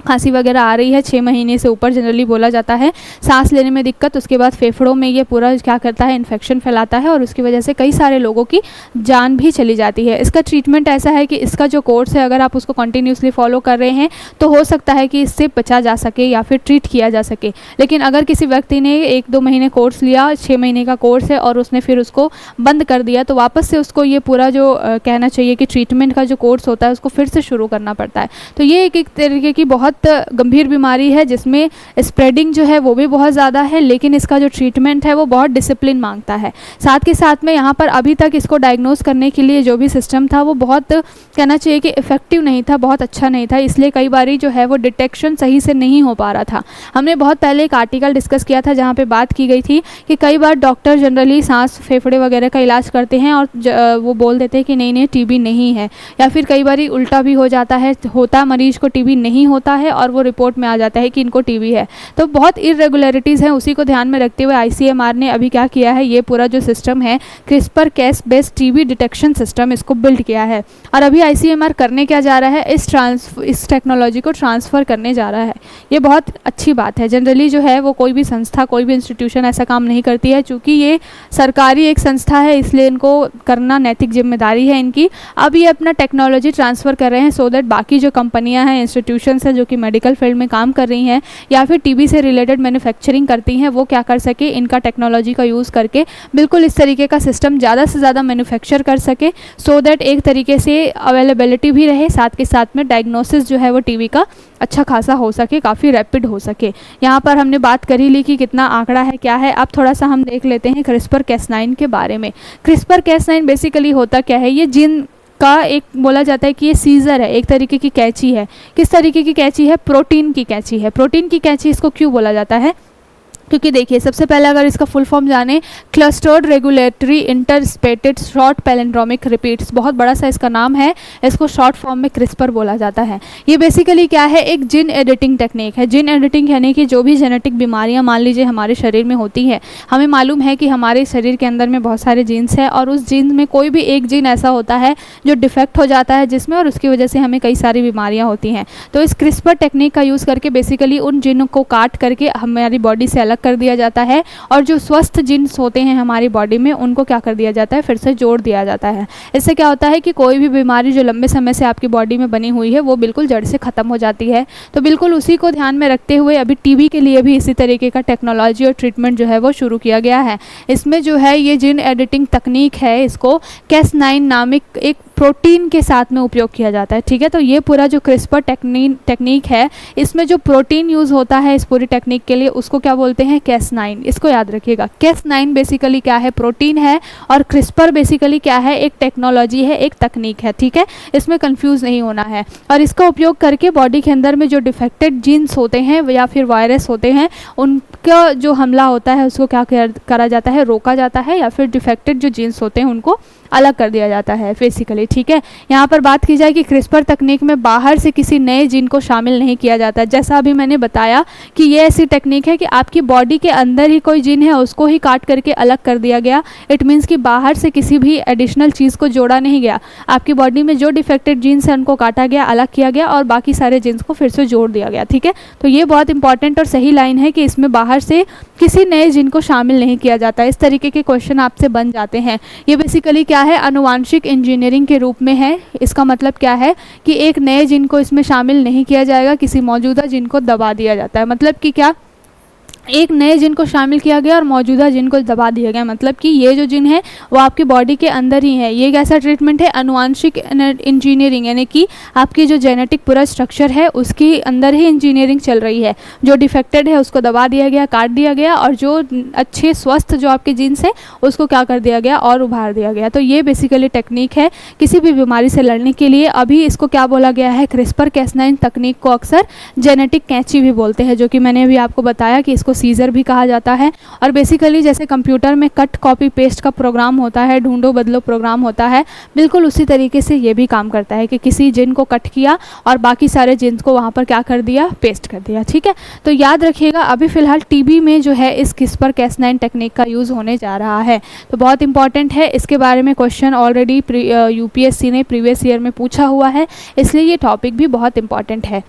खांसी वगैरह आ रही है, 6 महीने से ऊपर जनरली बोला जाता है, सांस लेने में दिक्कत, उसके बाद फेफड़ों में ये पूरा क्या करता है, इन्फेक्शन फैलाता है और उसकी वजह से कई सारे लोगों की जान भी चली जाती है। इसका ट्रीटमेंट ऐसा है कि इसका जो कोर्स है अगर आप उसको कंटिन्यूसली फॉलो कर रहे हैं तो हो सकता है कि इससे बचा जा सके या फिर ट्रीट किया जा सके। लेकिन अगर किसी व्यक्ति ने 1-2 महीने कोर्स लिया, 6 महीने का कोर्स है और उसने फिर उसको बंद कर दिया, तो वापस से उसको ये पूरा जो कहना चाहिए कि ट्रीटमेंट का जो कोर्स होता है उसको फिर से शुरू करना पड़ता है। तो ये एक तरीके की बहुत गंभीर बीमारी है जिसमें स्प्रेडिंग जो है वो भी बहुत ज़्यादा है, लेकिन इसका जो ट्रीटमेंट है वो बहुत डिसिप्लिन मांगता है। साथ के साथ में यहाँ पर अभी तक इसको डायग्नोस करने के लिए जो भी सिस्टम था वो बहुत कहना चाहिए कि इफेक्टिव नहीं था, बहुत अच्छा नहीं था, इसलिए कई बारी जो है वो डिटेक्शन सही से नहीं हो पा रहा था। हमने बहुत पहले एक आर्टिकल डिस्कस किया था जहाँ पे बात की गई थी कि कई बार डॉक्टर जनरली सांस, फेफड़े वगैरह का इलाज करते हैं और वो बोल देते हैं कि नहीं टीबी नहीं है, या फिर कई बारी उल्टा भी हो जाता है, होता मरीज को टीबी नहीं होता है और वो रिपोर्ट में आ जाता है कि इनको टीबी है। तो बहुत इरेगुलरिटीज़ हैं, उसी को ध्यान में रखते हुए ICMR ने अभी क्या किया है, ये पूरा जो सिस्टम है CRISPR Cas based TB detection system, इसको बिल्ड किया है। और अभी ICMR करने क्या जा रहा है, इस टेक्नोलॉजी को ट्रांसफ़र करने जा रहा है। ये बहुत अच्छी बात है। जनरली जो है वो कोई भी संस्था, कोई भी इंस्टीट्यूशन ऐसा काम नहीं करती है, चूँकि ये सरकारी एक संस्था है इसलिए इनको करना नैतिक जिम्मेदारी है इनकी। अब ये अपना टेक्नोलॉजी ट्रांसफ़र कर रहे हैं सो दैट बाकी जो कंपनियां हैं, इंस्टीट्यूशंस हैं जो कि मेडिकल फील्ड में काम कर रही हैं या फिर टीबी से रिलेटेड मैन्युफैक्चरिंग करती हैं, वो क्या कर सके, इनका टेक्नोलॉजी का यूज़ करके बिल्कुल इस तरीके का सिस्टम ज़्यादा से ज़्यादा मैन्युफैक्चर कर सके, सो दैट एक तरीके से अवेलेबिलिटी भी रहे, साथ के साथ में डायग्नोसिस जो है वो टीबी का अच्छा खासा हो सके, काफ़ी रैपिड हो सके। यहाँ पर हमने बात कर ही ली कि कितना आंकड़ा है, क्या है। अब थोड़ा सा हम देख लेते हैं क्रिस्पर-Cas9 के बारे में। क्रिस्पर-Cas9 बेसिकली होता क्या है, ये जीन इसका एक बोला जाता है कि ये सीजर है, एक तरीके की कैंची है। किस तरीके की कैंची है? प्रोटीन की कैंची है। प्रोटीन की कैंची इसको क्यों बोला जाता है? क्योंकि देखिए, सबसे पहले अगर इसका फुल फॉर्म जाने, clustered regulatory interspaced short palindromic repeats, बहुत बड़ा सा इसका नाम है। इसको शॉर्ट फॉर्म में क्रिस्पर बोला जाता है। ये बेसिकली क्या है? एक जीन एडिटिंग टेक्निक है। जीन एडिटिंग यानी कि जो भी जेनेटिक बीमारियां मान लीजिए हमारे शरीर में होती है, हमें मालूम है कि हमारे शरीर के अंदर में बहुत सारे जीन्स हैं और उस जीन में कोई भी एक जीन ऐसा होता है जो डिफेक्ट हो जाता है जिसमें, और उसकी वजह से हमें कई सारी बीमारियाँ होती हैं। तो इस क्रिस्पर टेक्निक का यूज़ करके बेसिकली उन जीनों को काट करके हमारी बॉडी से अलग कर दिया जाता है, और जो स्वस्थ जीन्स होते हैं हमारी बॉडी में उनको क्या कर दिया जाता है? फिर से जोड़ दिया जाता है। इससे क्या होता है कि कोई भी बीमारी जो लंबे समय से आपकी बॉडी में बनी हुई है वो बिल्कुल जड़ से ख़त्म हो जाती है। तो बिल्कुल उसी को ध्यान में रखते हुए अभी टीबी के लिए भी इसी तरीके का टेक्नोलॉजी और ट्रीटमेंट जो है वो शुरू किया गया है। इसमें जो है ये जीन एडिटिंग तकनीक है, इसको Cas9 नामिक एक प्रोटीन के साथ में उपयोग किया जाता है। ठीक है, तो ये पूरा जो क्रिस्पर टेक्निक है, इसमें जो प्रोटीन यूज़ होता है इस पूरी टेक्निक के लिए, उसको क्या बोलते हैं? Cas9। इसको याद रखिएगा। Cas9 बेसिकली क्या है? प्रोटीन है, और क्रिस्पर बेसिकली क्या है? एक टेक्नोलॉजी है, एक तकनीक है। ठीक है, इसमें कंफ्यूज नहीं होना है। और इसका उपयोग करके बॉडी के अंदर में जो डिफेक्टेड जीन्स होते हैं या फिर वायरस होते हैं, उनका जो हमला होता है उसको क्या करा जाता है? रोका जाता है, या फिर डिफेक्टेड जो जीन्स होते हैं उनको अलग कर दिया जाता है बेसिकली। ठीक है, यहाँ पर बात की जाए कि क्रिस्पर तकनीक में बाहर से किसी नए जीन को शामिल नहीं किया जाता। जैसा अभी मैंने बताया कि ये ऐसी टेक्निक है कि आपकी बॉडी के अंदर ही कोई जीन है उसको ही काट करके अलग कर दिया गया। इट मीन्स कि बाहर से किसी भी एडिशनल चीज़ को जोड़ा नहीं गया। आपकी बॉडी में जो डिफेक्टेड जीन्स हैं उनको काटा गया, अलग किया गया, और बाकी सारे जीन्स को फिर से जोड़ दिया गया। ठीक है, तो ये बहुत इंपॉर्टेंट और सही लाइन है कि इसमें बाहर से किसी नए जीन को शामिल नहीं किया जाता। इस तरीके के क्वेश्चन आपसे बन जाते हैं। ये बेसिकली क्या है? आनुवांशिक इंजीनियरिंग के रूप में है। इसका मतलब क्या है कि एक नए जीन को इसमें शामिल नहीं किया जाएगा, किसी मौजूदा जीन को दबा दिया जाता है। मतलब कि क्या? एक नए जिन को शामिल किया गया और मौजूदा जिन को दबा दिया गया। मतलब कि ये जो जिन है वो आपकी बॉडी के अंदर ही है। ये कैसा ट्रीटमेंट है? आनुवांशिक इंजीनियरिंग, यानी कि आपकी जो जेनेटिक पूरा स्ट्रक्चर है उसके अंदर ही इंजीनियरिंग चल रही है। जो डिफेक्टेड है उसको दबा दिया गया, काट दिया गया, और जो अच्छे स्वस्थ जो आपके जीन्स है उसको क्या कर दिया गया? और उभार दिया गया। तो ये बेसिकली टेक्निक है किसी भी बीमारी से लड़ने के लिए। अभी इसको क्या बोला गया है? क्रिस्पर Cas9 तकनीक को अक्सर जेनेटिक कैंची भी बोलते हैं, जो कि मैंने अभी आपको बताया कि इसको सीजर भी कहा जाता है। और बेसिकली जैसे कंप्यूटर में कट कॉपी पेस्ट का प्रोग्राम होता है, ढूंढो बदलो प्रोग्राम होता है, बिल्कुल उसी तरीके से ये भी काम करता है कि किसी जिन को कट किया और बाकी सारे जिन्स को वहाँ पर क्या कर दिया? पेस्ट कर दिया। ठीक है, तो याद रखिएगा अभी फ़िलहाल टीबी में जो है इस क्रिस्पर Cas9 टेक्निक का यूज़ होने जा रहा है। तो बहुत इंपॉर्टेंट है। इसके बारे में क्वेश्चन ऑलरेडी यूपीएससी ने प्रीवियस ईयर में पूछा हुआ है, इसलिए ये टॉपिक भी बहुत इंपॉर्टेंट है।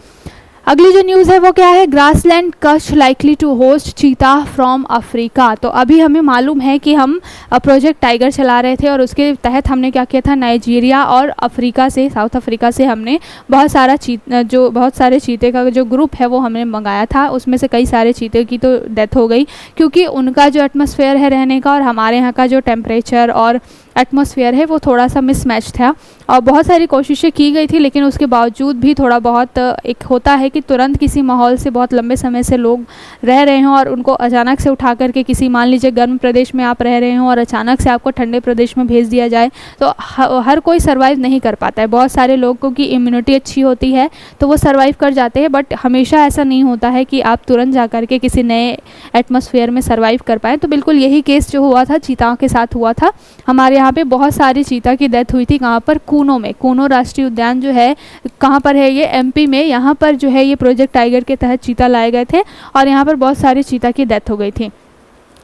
अगली जो न्यूज़ है वो क्या है? Grassland Kutch likely to host cheetah from Africa. तो अभी हमें मालूम है कि हम प्रोजेक्ट टाइगर चला रहे थे और उसके तहत हमने क्या किया था? नाइजीरिया और अफ्रीका से, साउथ अफ्रीका से हमने बहुत सारे चीते का जो ग्रुप है वो हमने मंगाया था। उसमें से कई सारे चीते की तो डेथ हो गई, क्योंकि उनका जो एटमॉस्फेयर है रहने का और हमारे यहाँ का जो टेम्परेचर और एटमॉस्फेयर है वो थोड़ा सा मिसमैच था। और बहुत सारी कोशिशें की गई थी, लेकिन उसके बावजूद भी थोड़ा बहुत एक होता है कि तुरंत किसी माहौल से बहुत लंबे समय से लोग रह रहे हों और उनको अचानक से उठा करके किसी, मान लीजिए गर्म प्रदेश में आप रह रहे हों और अचानक से आपको ठंडे प्रदेश में भेज दिया जाए, तो हर कोई सर्वाइव नहीं कर पाता है। बहुत सारे लोगों की इम्यूनिटी अच्छी होती है तो वो सर्वाइव कर जाते हैं, बट हमेशा ऐसा नहीं होता है कि आप तुरंत जा कर के किसी नए एटमॉस्फेयर में सर्वाइव कर पाएँ। तो बिल्कुल यही केस जो हुआ था चीताओं के साथ हुआ था। हमारे यहाँ पे बहुत सारी चीता की डेथ हुई थी। कहाँ पर? कूनो में। कूनो राष्ट्रीय उद्यान जो है कहाँ पर है? ये एमपी में। यहाँ पर जो है ये प्रोजेक्ट टाइगर के तहत चीता लाए गए थे और यहाँ पर बहुत सारी चीता की डेथ हो गई थी।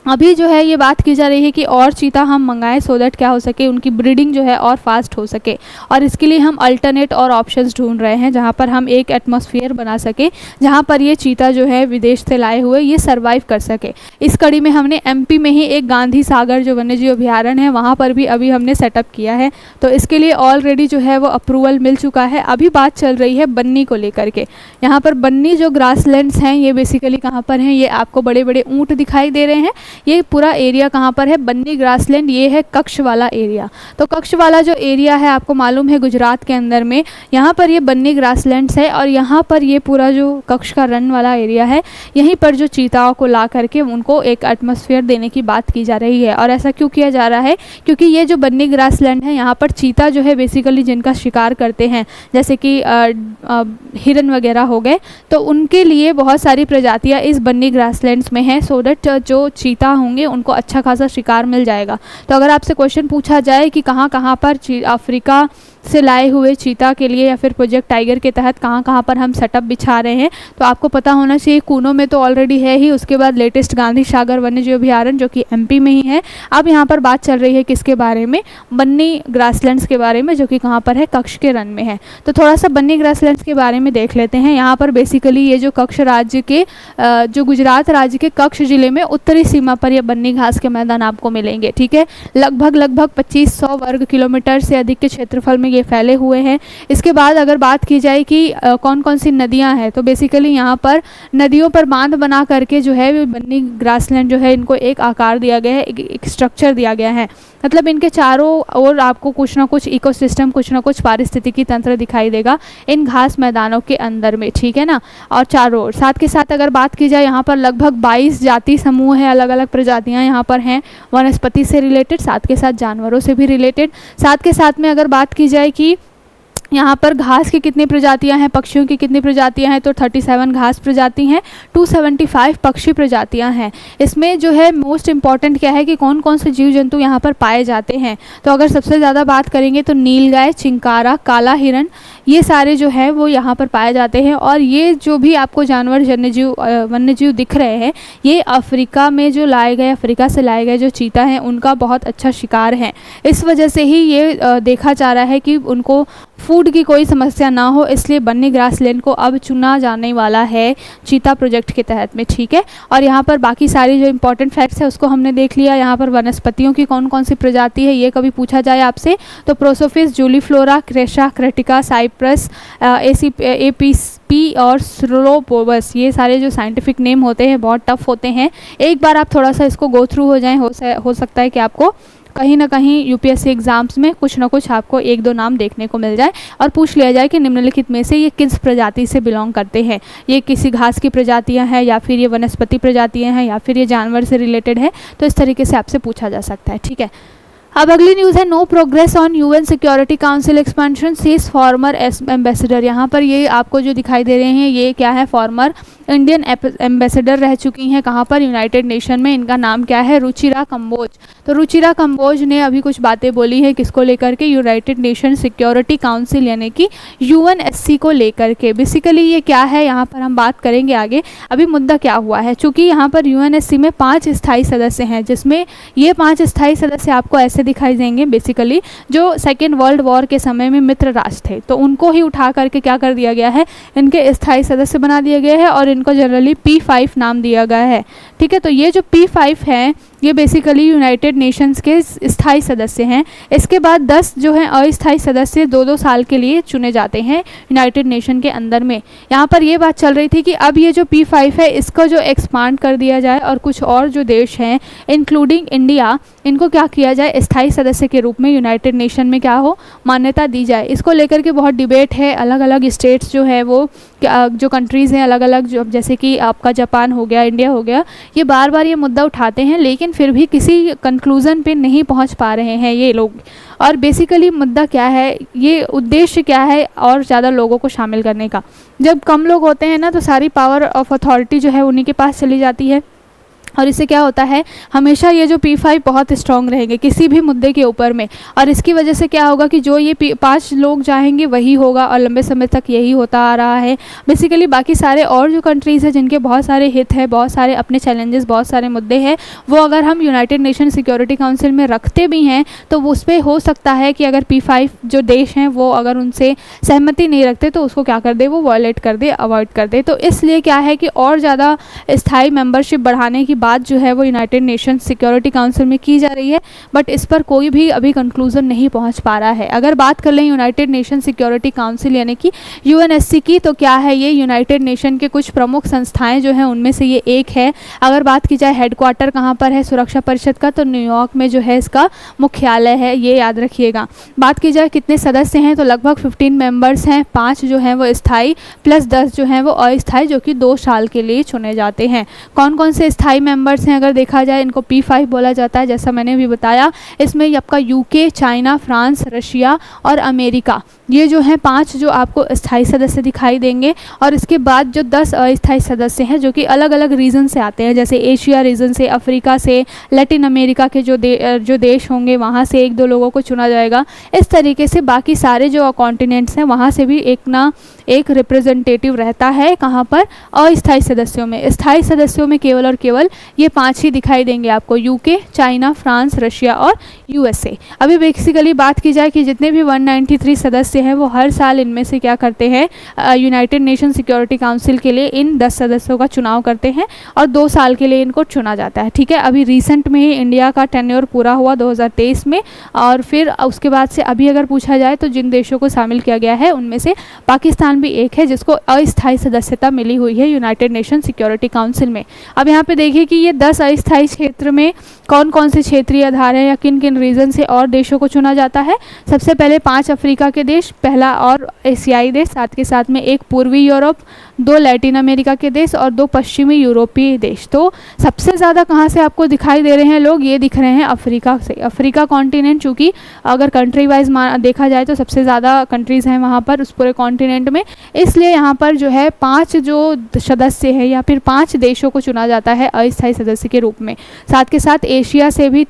अभी जो है ये बात की जा रही है कि और चीता हम मंगाएं सो दैट क्या हो सके, उनकी ब्रीडिंग जो है और फास्ट हो सके। और इसके लिए हम अल्टरनेट और ऑप्शंस ढूंढ रहे हैं जहाँ पर हम एक एटमॉस्फेयर बना सके जहाँ पर ये चीता जो है विदेश से लाए हुए ये सर्वाइव कर सके। इस कड़ी में हमने एमपी में ही एक गांधी सागर जो वन्यजीव अभ्यारण्य है वहाँ पर भी अभी हमने सेटअप किया है। तो इसके लिए ऑलरेडी जो है वो अप्रूवल मिल चुका है। अभी बात चल रही है बन्नी को लेकर के। यहाँ पर बन्नी जो ग्रासलैंड्स हैं ये बेसिकली कहाँ पर हैं? ये आपको बड़े बड़े ऊँट दिखाई दे रहे हैं, ये पूरा एरिया कहाँ पर है, बन्नी ग्रासलैंड, ये है कच्छ वाला एरिया। तो कच्छ वाला जो एरिया है आपको मालूम है गुजरात के अंदर में, यहाँ पर ये बन्नी ग्रासलैंड्स है और यहाँ पर ये पूरा जो कच्छ का रन वाला एरिया है, यहीं पर जो चीताओं को ला करके उनको एक एटमॉस्फेयर देने की बात की जा रही है। और ऐसा क्यों किया जा रहा है, क्योंकि ये जो बन्नी ग्रासलैंड है यहाँ पर चीता जो है बेसिकली जिनका शिकार करते हैं, जैसे कि हिरन वगैरह हो गए, तो उनके लिए बहुत सारी प्रजातियाँ इस बन्नी ग्रासलैंड्स में हैं, सो दैट जो चीता होंगे उनको अच्छा खासा शिकार मिल जाएगा। तो अगर आपसे क्वेश्चन पूछा जाए कि कहाँ कहाँ पर अफ्रीका से लाए हुए चीता के लिए या फिर प्रोजेक्ट टाइगर के तहत कहाँ कहाँ पर हम सेटअप बिछा रहे हैं, तो आपको पता होना चाहिए कूनो में तो ऑलरेडी है ही, उसके बाद लेटेस्ट गांधी सागर वन्यजीव अभयारण्य जो कि एमपी में ही है। अब यहाँ पर बात चल रही है किसके बारे में, बन्नी ग्रासलैंड्स के बारे में, जो कि कहाँ पर है, कच्छ के रन में है। तो थोड़ा सा बन्नी ग्रासलैंड्स के बारे में देख लेते हैं। यहाँ पर बेसिकली ये जो कच्छ राज्य के जो गुजरात राज्य के कच्छ जिले में उत्तरी सीमा पर ये बन्नी घास के मैदान आपको मिलेंगे। ठीक है, लगभग 2500 वर्ग किलोमीटर से अधिक के क्षेत्रफल में ये फैले हुए हैं। इसके बाद अगर बात की जाए कि कौन कौन सी नदियां हैं, तो बेसिकली यहाँ पर नदियों पर बांध बना करके जो है बन्नी ग्रासलैंड जो है इनको एक आकार दिया गया है, एक स्ट्रक्चर दिया गया है। मतलब इनके चारों ओर आपको कुछ ना कुछ इकोसिस्टम, कुछ ना कुछ पारिस्थितिकी तंत्र दिखाई देगा इन घास मैदानों के अंदर में। ठीक है ना, और चारों ओर साथ के साथ अगर बात की जाए, यहाँ पर लगभग 22 जाति समूह है, अलग अलग प्रजातियाँ यहाँ पर हैं, वनस्पति से रिलेटेड, साथ के साथ जानवरों से भी रिलेटेड। साथ के साथ में अगर बात की जाए कि यहाँ पर घास की कितनी प्रजातियाँ हैं, पक्षियों की कितनी प्रजातियाँ हैं, तो 37 घास प्रजाति हैं, 275 पक्षी प्रजातियाँ हैं। इसमें जो है मोस्ट इम्पॉर्टेंट क्या है कि कौन कौन से जीव जंतु यहाँ पर पाए जाते हैं, तो अगर सबसे ज़्यादा बात करेंगे तो नीलगाय, चिंकारा, काला हिरन, ये सारे जो है वो यहाँ पर पाए जाते हैं। और ये जो भी आपको जानवर वन्यजीव दिख रहे हैं, ये अफ्रीका में जो लाए गए, अफ्रीका से लाए गए जो चीता हैं उनका बहुत अच्छा शिकार है। इस वजह से ही ये देखा जा रहा है कि उनको फूड की कोई समस्या ना हो, इसलिए बन्नी ग्रासलैंड को अब चुना जाने वाला है चीता प्रोजेक्ट के तहत में। ठीक है, और यहाँ पर बाकी सारी जो इंपॉर्टेंट फैक्ट्स है उसको हमने देख लिया। यहाँ पर वनस्पतियों की कौन कौन सी प्रजाति है, ये कभी पूछा जाए आपसे, तो प्रोसोफिस, जूलीफ्लोरा, क्रेशा, क्रेटिका, साइप्रस, एपीपी और स्रोपोबस, ये सारे जो साइंटिफिक नेम होते हैं बहुत टफ होते हैं। एक बार आप थोड़ा सा इसको गो थ्रू हो जाएं, हो सकता है कि आपको कहीं ना कहीं यूपीएससी एग्जाम्स में कुछ ना कुछ आपको एक दो नाम देखने को मिल जाए और पूछ लिया जाए कि निम्नलिखित में से ये किस प्रजाति से बिलोंग करते हैं। ये किसी घास की प्रजातियां हैं, या फिर ये वनस्पति प्रजातियां हैं, या फिर ये जानवर से रिलेटेड है, तो इस तरीके से आपसे पूछा जा सकता है। ठीक है, अब अगली न्यूज़ है, no progress on UN security council expansion says former ambassador. यहाँ पर ये आपको जो दिखाई दे रहे हैं ये क्या है, फॉर्मर इंडियन एम्बेसडर रह चुकी हैं, कहाँ पर, यूनाइटेड नेशन में। इनका नाम क्या है, रुचिरा कंबोज। तो रुचिरा कंबोज ने अभी कुछ बातें बोली हैं, किसको लेकर के, यूनाइटेड नेशन सिक्योरिटी काउंसिल यानी कि यूएनएससी को लेकर के। बेसिकली ये क्या है, यहाँ पर हम बात करेंगे आगे। अभी मुद्दा क्या हुआ है, चूँकि यहाँ पर यूएनएससी में 5 स्थायी सदस्य हैं, जिसमें ये 5 स्थायी सदस्य आपको ऐसे दिखाई देंगे, बेसिकली जो सेकेंड वर्ल्ड वॉर के समय में मित्र राष्ट्र थे, तो उनको ही उठा करके क्या कर दिया गया है, इनके स्थायी सदस्य बना दिया गया है और इनको जनरली P5 नाम दिया गया है। ठीक है, तो ये जो P5 हैं ये बेसिकली यूनाइटेड नेशंस के स्थायी सदस्य हैं। इसके बाद 10 जो हैं अस्थायी सदस्य 2-2 साल के लिए चुने जाते हैं यूनाइटेड नेशन के अंदर में। यहाँ पर ये बात चल रही थी कि अब ये जो P5 है इसको जो एक्सपांड कर दिया जाए और कुछ और जो देश हैं इंक्लूडिंग इंडिया, इनको क्या किया जाए, स्थायी सदस्य के रूप में यूनाइटेड नेशन में क्या हो, मान्यता दी जाए। इसको लेकर के बहुत डिबेट है, अलग अलग स्टेट्स जो है वो जो कंट्रीज़ हैं अलग अलग, जो जैसे कि आपका जापान हो गया, इंडिया हो गया, ये बार बार ये मुद्दा उठाते हैं, लेकिन फिर भी किसी कंक्लूज़न पे नहीं पहुंच पा रहे हैं ये लोग। और बेसिकली मुद्दा क्या है, ये उद्देश्य क्या है, और ज़्यादा लोगों को शामिल करने का। जब कम लोग होते हैं ना, तो सारी पावर ऑफ अथॉरिटी जो है उन्हीं के पास चली जाती है, और इससे क्या होता है, हमेशा ये जो P5 बहुत स्ट्रॉन्ग रहेंगे किसी भी मुद्दे के ऊपर में। और इसकी वजह से क्या होगा कि जो ये 5 लोग चाहेंगे वही होगा, और लंबे समय तक यही होता आ रहा है। बेसिकली बाकी सारे और जो कंट्रीज़ हैं जिनके बहुत सारे हित हैं, बहुत सारे अपने चैलेंजेस, बहुत सारे मुद्दे हैं, वो अगर हम यूनाइटेड नेशन सिक्योरिटी काउंसिल में रखते भी हैं तो उस पर हो सकता है कि अगर P5 जो देश हैं वो अगर उनसे सहमति नहीं रखते तो उसको क्या कर दे, वो वॉयलेट कर दे, अवॉइड कर दे। तो इसलिए क्या है कि और ज़्यादा स्थायी मेंबरशिप बढ़ाने की बात जो है वो यूनाइटेड नेशन सिक्योरिटी काउंसिल में की जा रही है, बट इस पर कोई भी अभी कंक्लूजन नहीं पहुंच पा रहा है। अगर बात कर लें यूनाइटेड नेशन सिक्योरिटी काउंसिल यानी कि यूएनएससी की, तो क्या है ये यूनाइटेड नेशन के कुछ प्रमुख संस्थाएं जो हैं उनमें से ये एक है। अगर बात की जाए हेडक्वार्टर कहाँ पर है सुरक्षा परिषद का, तो न्यूयॉर्क में जो है इसका मुख्यालय है, ये याद रखिएगा। बात की जाए कितने सदस्य हैं, तो लगभग 15 मेंबर्स हैं, 5 जो हैं वो स्थायी प्लस 10 जो हैं वो अस्थायी, जो कि 2 साल के लिए चुने जाते हैं। कौन कौन से स्थायी मेंबर्स हैं अगर देखा जाए, इनको P5 बोला जाता है, जैसा मैंने भी बताया। इसमें आपका यूके, चाइना, फ्रांस, रशिया और अमेरिका, ये जो हैं 5 जो आपको स्थायी सदस्य दिखाई देंगे। और इसके बाद जो 10 अस्थायी सदस्य हैं जो कि अलग अलग रीजन से आते हैं, जैसे एशिया रीजन से, अफ्रीका से, लैटिन अमेरिका के जो देश होंगे वहाँ से 1-2 लोगों को चुना जाएगा। इस तरीके से बाकी सारे जो कॉन्टिनेंट्स हैं वहाँ से भी एक ना एक रिप्रेजेंटेटिव रहता है। कहाँ पर? अस्थायी सदस्यों में। स्थायी सदस्यों में केवल और केवल ये 5 ही दिखाई देंगे आपको, यूके, चाइना, फ्रांस, रशिया और यूएसए। अभी बेसिकली बात की जाए कि जितने भी 193 सदस्य हैं वो हर साल इनमें से क्या करते हैं, यूनाइटेड नेशन सिक्योरिटी काउंसिल के लिए इन 10 सदस्यों का चुनाव करते हैं और 2 साल के लिए इनको चुना जाता है। ठीक है, अभी रिसेंट में ही इंडिया का टेन्योर पूरा हुआ 2023 में, और फिर उसके बाद से अभी अगर पूछा जाए तो जिन देशों को शामिल किया गया है उनमें से पाकिस्तान भी एक है जिसको अस्थायी सदस्यता मिली हुई है यूनाइटेड नेशन सिक्योरिटी काउंसिल में। अब यहाँ पे देखिए कि ये 10 अस्थायी क्षेत्र में कौन कौन से क्षेत्रीय आधार हैं या किन किन रीजन से और देशों को चुना जाता है। सबसे पहले 5 अफ्रीका के देश, पहला और एशियाई देश, साथ के साथ में 1 पूर्वी यूरोप, 2 लैटिन अमेरिका के देश और 2 पश्चिमी यूरोपीय देश। तो सबसे ज़्यादा कहाँ से आपको दिखाई दे रहे हैं लोग, ये दिख रहे हैं अफ्रीका से। अफ्रीका कॉन्टिनेंट, चूँकि अगर कंट्री वाइज देखा जाए तो सबसे ज़्यादा कंट्रीज़ हैं वहाँ पर उस पूरे कॉन्टिनेंट में, इसलिए यहाँ पर जो है 5 जो सदस्य हैं या फिर 5 देशों को चुना जाता है अस्थायी सदस्य के रूप में। साथ के साथ एशिया से भी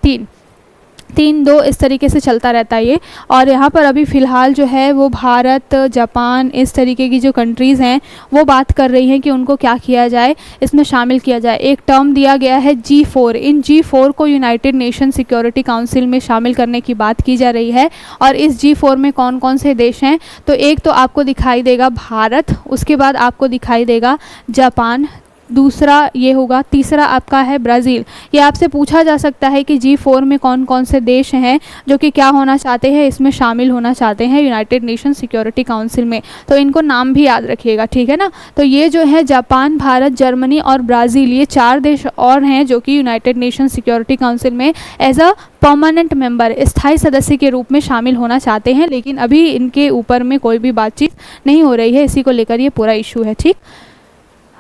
3-2 इस तरीके से चलता रहता है ये। और यहाँ पर अभी फ़िलहाल जो है वो भारत, जापान, इस तरीके की जो कंट्रीज़ हैं वो बात कर रही हैं कि उनको क्या किया जाए, इसमें शामिल किया जाए। एक टर्म दिया गया है G4, इन G4 को यूनाइटेड नेशन सिक्योरिटी काउंसिल में शामिल करने की बात की जा रही है। और इस G4 में कौन कौन से देश हैं, तो एक तो आपको दिखाई देगा भारत, उसके बाद आपको दिखाई देगा जापान, दूसरा ये होगा, तीसरा आपका है ब्राज़ील। ये आपसे पूछा जा सकता है कि G4 में कौन कौन से देश हैं जो कि क्या होना चाहते हैं, इसमें शामिल होना चाहते हैं यूनाइटेड नेशन सिक्योरिटी काउंसिल में, तो इनको नाम भी याद रखिएगा, ठीक है ना। तो ये जो है जापान, भारत, जर्मनी और ब्राज़ील, ये 4 देश और हैं जो कि यूनाइटेड नेशन सिक्योरिटी काउंसिल में एज अ परमानेंट मेंबर, स्थायी सदस्य के रूप में शामिल होना चाहते हैं, लेकिन अभी इनके ऊपर में कोई भी बातचीत नहीं हो रही है, इसी को लेकर ये पूरा इशू है। ठीक,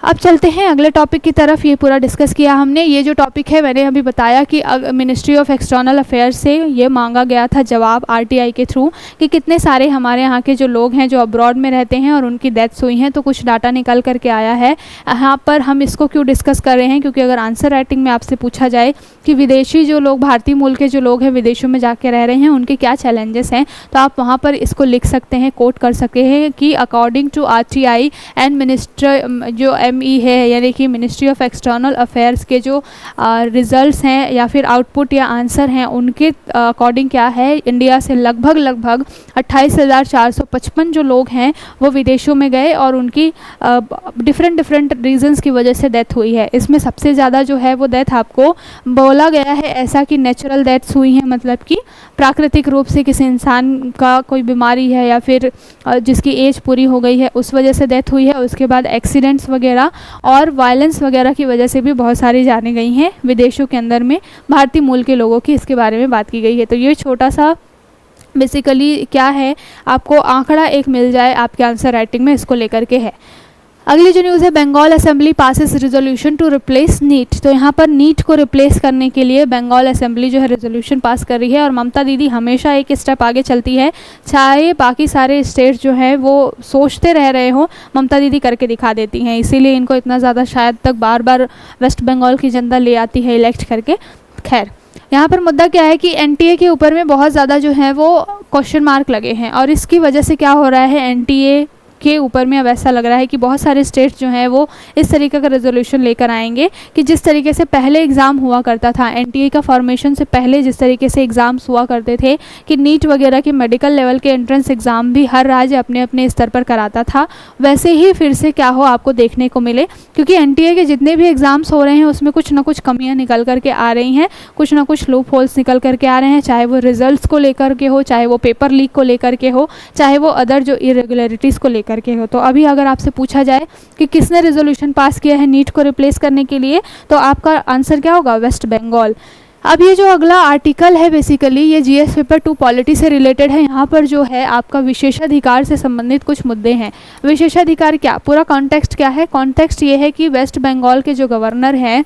अब चलते हैं अगले टॉपिक की तरफ। ये पूरा डिस्कस किया हमने। ये जो टॉपिक है मैंने अभी बताया कि मिनिस्ट्री ऑफ एक्सटर्नल अफेयर्स से ये मांगा गया था जवाब RTI के थ्रू कि कितने सारे हमारे यहाँ के जो लोग हैं जो अब्रॉड में रहते हैं और उनकी डेथ्स हुई हैं, तो कुछ डाटा निकल करके आया है। यहाँ पर हम इसको क्यों डिस्कस कर रहे हैं, क्योंकि अगर आंसर राइटिंग में आपसे पूछा जाए कि विदेशी जो लोग, भारतीय मूल के जो लोग हैं विदेशों में जाके रह रहे हैं, उनके क्या चैलेंजेस हैं, तो आप वहाँ पर इसको लिख सकते हैं, कोट कर सकते हैं कि according to RTI and minister जो ME है, यानी कि मिनिस्ट्री ऑफ एक्सटर्नल अफेयर्स के जो रिजल्ट्स हैं या फिर आउटपुट या आंसर हैं, उनके अकॉर्डिंग क्या है, इंडिया से लगभग 28,455 जो लोग हैं वो विदेशों में गए और उनकी डिफरेंट रीजंस की वजह से डेथ हुई है। इसमें सबसे ज़्यादा जो है वो डेथ आपको बोला गया है ऐसा कि नेचुरल डेथ्स हुई हैं, मतलब कि प्राकृतिक रूप से किसी इंसान का कोई बीमारी है या फिर जिसकी एज पूरी हो गई है उस वजह से डेथ हुई है। उसके बाद एक्सीडेंट्स वगैरह और वायलेंस वगैरह की वजह से भी बहुत सारी जाने गई हैं विदेशों के अंदर में भारतीय मूल के लोगों की, इसके बारे में बात की गई है। तो ये छोटा सा बेसिकली क्या है, आपको आंकड़ा एक मिल जाए आपके आंसर राइटिंग में, इसको लेकर के है। अगली जो न्यूज़ है, Bengal assembly passes resolution to replace NEET. तो यहाँ पर नीट को रिप्लेस करने के लिए बंगाल असेंबली जो है रेजोल्यूशन पास कर रही है और ममता दीदी हमेशा एक स्टेप आगे चलती है, चाहे बाकी सारे स्टेट्स जो हैं वो सोचते रह रहे हो, ममता दीदी करके दिखा देती हैं, इसीलिए इनको इतना ज़्यादा शायद तक बार बार वेस्ट बंगाल की जनता ले आती है इलेक्ट करके। खैर, यहाँ पर मुद्दा क्या है कि NTA के ऊपर में बहुत ज़्यादा जो है वो क्वेश्चन मार्क लगे हैं और इसकी वजह से क्या हो रहा है, NTA के ऊपर में अब ऐसा लग रहा है कि बहुत सारे स्टेट्स जो हैं वो इस तरीके का रेजोल्यूशन लेकर आएंगे कि जिस तरीके से पहले एग्ज़ाम हुआ करता था, एनटीए का फॉर्मेशन से पहले जिस तरीके से एग्ज़ाम्स हुआ करते थे कि नीट वगैरह के मेडिकल लेवल के एंट्रेंस एग्ज़ाम भी हर राज्य अपने अपने स्तर पर कराता था, वैसे ही फिर से क्या हो आपको देखने को मिले। क्योंकि एनटीए के जितने भी एग्ज़ाम्स हो रहे हैं उसमें कुछ ना कुछ कमियां निकल करके आ रही हैं, कुछ ना कुछ लूप होल्स निकल करके आ रहे हैं, चाहे वो रिजल्ट्स को लेकर के हो, चाहे वो पेपर लीक को लेकर के हो, चाहे वो अदर जो इरेगुलरिटीज़ को लेकर के हो। तो अभी अगर आपसे पूछा जाए कि किसने रेजोल्यूशन पास किया है नीट को रिप्लेस करने के लिए, तो आपका आंसर क्या होगा? वेस्ट बंगाल। अब ये जो अगला आर्टिकल है बेसिकली ये जीएस पेपर 2 पॉलिटी से रिलेटेड है। यहाँ पर जो है आपका विशेषाधिकार से संबंधित कुछ मुद्दे हैं। विशेषाधिकार क्या, पूरा कॉन्टेक्स्ट क्या है? कॉन्टेक्स्ट ये है कि वेस्ट बंगाल के जो गवर्नर हैं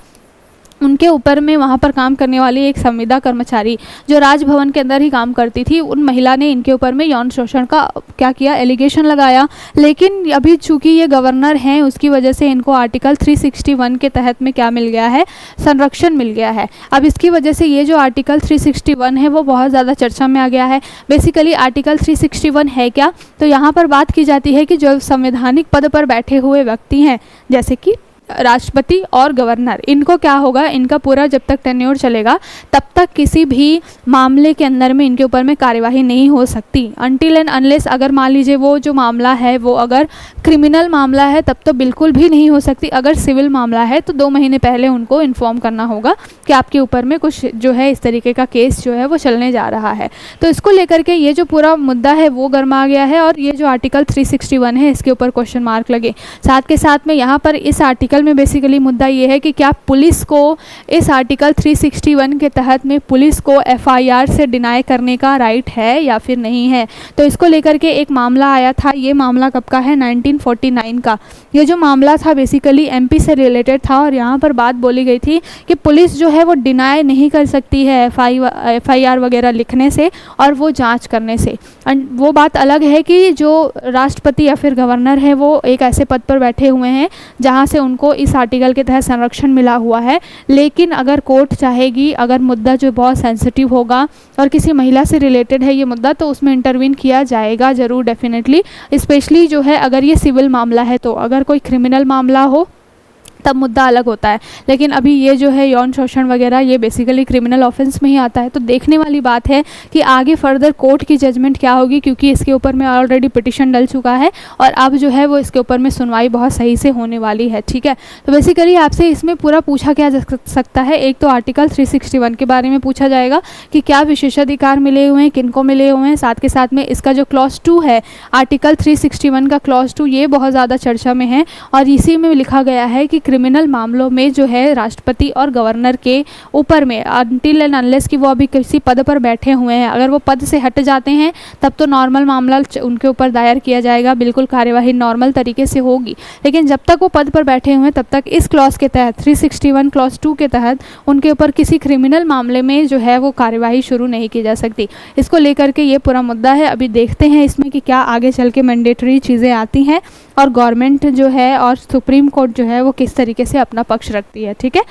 उनके ऊपर में वहाँ पर काम करने वाली एक संविदा कर्मचारी जो राजभवन के अंदर ही काम करती थी, उन महिला ने इनके ऊपर में यौन शोषण का क्या किया, एलिगेशन लगाया। लेकिन अभी चूंकि ये गवर्नर हैं उसकी वजह से इनको आर्टिकल 361 के तहत में क्या मिल गया है, संरक्षण मिल गया है। अब इसकी वजह से ये जो आर्टिकल 361 है वो बहुत ज़्यादा चर्चा में आ गया है। बेसिकली आर्टिकल 361 है क्या, तो यहाँ पर बात की जाती है कि जो संवैधानिक पद पर बैठे हुए व्यक्ति हैं जैसे कि राष्ट्रपति और गवर्नर, इनको क्या होगा, इनका पूरा जब तक टेन्योर चलेगा तब तक किसी भी मामले के अंदर में इनके ऊपर में कार्यवाही नहीं हो सकती अनटिल एंड अनलेस, अगर मान लीजिए वो जो मामला है वो अगर क्रिमिनल मामला है तब तो बिल्कुल भी नहीं हो सकती। अगर सिविल मामला है तो 2 महीने पहले उनको इन्फॉर्म करना होगा कि आपके ऊपर में कुछ जो है इस तरीके का केस जो है वो चलने जा रहा है। तो इसको लेकर के ये जो पूरा मुद्दा है वो गर्मा गया है और ये जो आर्टिकल 361 है इसके ऊपर क्वेश्चन मार्क लगे। साथ के साथ में यहाँ पर इस आर्टिकल में बेसिकली मुद्दा ये है कि क्या पुलिस को इस आर्टिकल 361 के तहत में पुलिस को एफआईआर से डिनाई करने का राइट है या फिर नहीं है। तो इसको लेकर के एक मामला आया था, ये मामला कब का है, 1949 का। ये जो मामला था बेसिकली एमपी से रिलेटेड था और यहाँ पर बात बोली गई थी कि पुलिस जो है वो डिनाई नहीं कर सकती है एफआईआर वगैरह लिखने से और वो जाँच करने से। वो बात अलग है कि जो राष्ट्रपति या फिर गवर्नर है वो एक ऐसे पद पर बैठे हुए हैं जहाँ से उनको इस आर्टिकल के तहत संरक्षण मिला हुआ है। लेकिन अगर कोर्ट चाहेगी, अगर मुद्दा जो बहुत सेंसिटिव होगा और किसी महिला से रिलेटेड है ये मुद्दा, तो उसमें इंटरवीन किया जाएगा ज़रूर, डेफिनेटली। स्पेशली जो है अगर ये सिविल मामला है, तो अगर कोई क्रिमिनल मामला हो तब मुद्दा अलग होता है। लेकिन अभी ये जो है यौन शोषण वगैरह ये बेसिकली क्रिमिनल ऑफेंस में ही आता है। तो देखने वाली बात है कि आगे फर्दर कोर्ट की जजमेंट क्या होगी, क्योंकि इसके ऊपर में ऑलरेडी पिटिशन डल चुका है और अब जो है वो इसके ऊपर में सुनवाई बहुत सही से होने वाली है। ठीक है, तो बेसिकली आपसे इसमें पूरा पूछा क्या जा सकता है, एक तो आर्टिकल 361 के बारे में पूछा जाएगा कि क्या विशेषाधिकार मिले हुए हैं, किनको मिले हुए हैं। साथ के साथ में इसका जो क्लॉज 2 है आर्टिकल 361 का क्लॉज 2 ये बहुत ज़्यादा चर्चा में है और इसी में लिखा गया है कि क्रिमिनल मामलों में जो है राष्ट्रपति और गवर्नर के ऊपर में अनटिल एंड अनलेस कि वो अभी किसी पद पर बैठे हुए हैं, अगर वो पद से हट जाते हैं तब तो नॉर्मल मामला उनके ऊपर दायर किया जाएगा, बिल्कुल कार्यवाही नॉर्मल तरीके से होगी। लेकिन जब तक वो पद पर बैठे हुए हैं तब तक इस क्लॉज के तहत 361 क्लॉज 2 के तहत उनके ऊपर किसी क्रिमिनल मामले में जो है वो कार्यवाही शुरू नहीं की जा सकती। इसको लेकर के ये पूरा मुद्दा है। अभी देखते हैं इसमें कि क्या आगे चल के मैंडेटरी चीज़ें आती हैं और गवर्नमेंट जो है और सुप्रीम कोर्ट जो है वो किस तरीके से अपना पक्ष रखती है। ठीक है,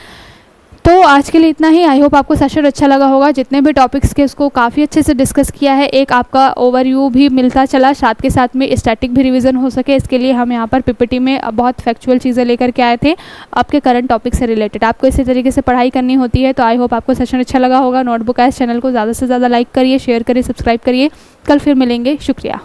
तो आज के लिए इतना ही। आई होप आपको सेशन अच्छा लगा होगा। जितने भी टॉपिक्स के उसको काफ़ी अच्छे से डिस्कस किया है, एक आपका ओवरव्यू भी मिलता चला, साथ के साथ में स्टैटिक भी रिवीजन हो सके, इसके लिए हम यहाँ पर पीपीटी में बहुत फैक्चुअल चीज़ें लेकर के आए थे आपके करंट टॉपिक से रिलेटेड। आपको इसी तरीके से पढ़ाई करनी होती है, तो आई होप आपको सेशन अच्छा लगा होगा। नोटबुक है, इस चैनल को ज़्यादा से ज़्यादा लाइक करिए, शेयर करिए, सब्सक्राइब करिए। कल फिर मिलेंगे, शुक्रिया।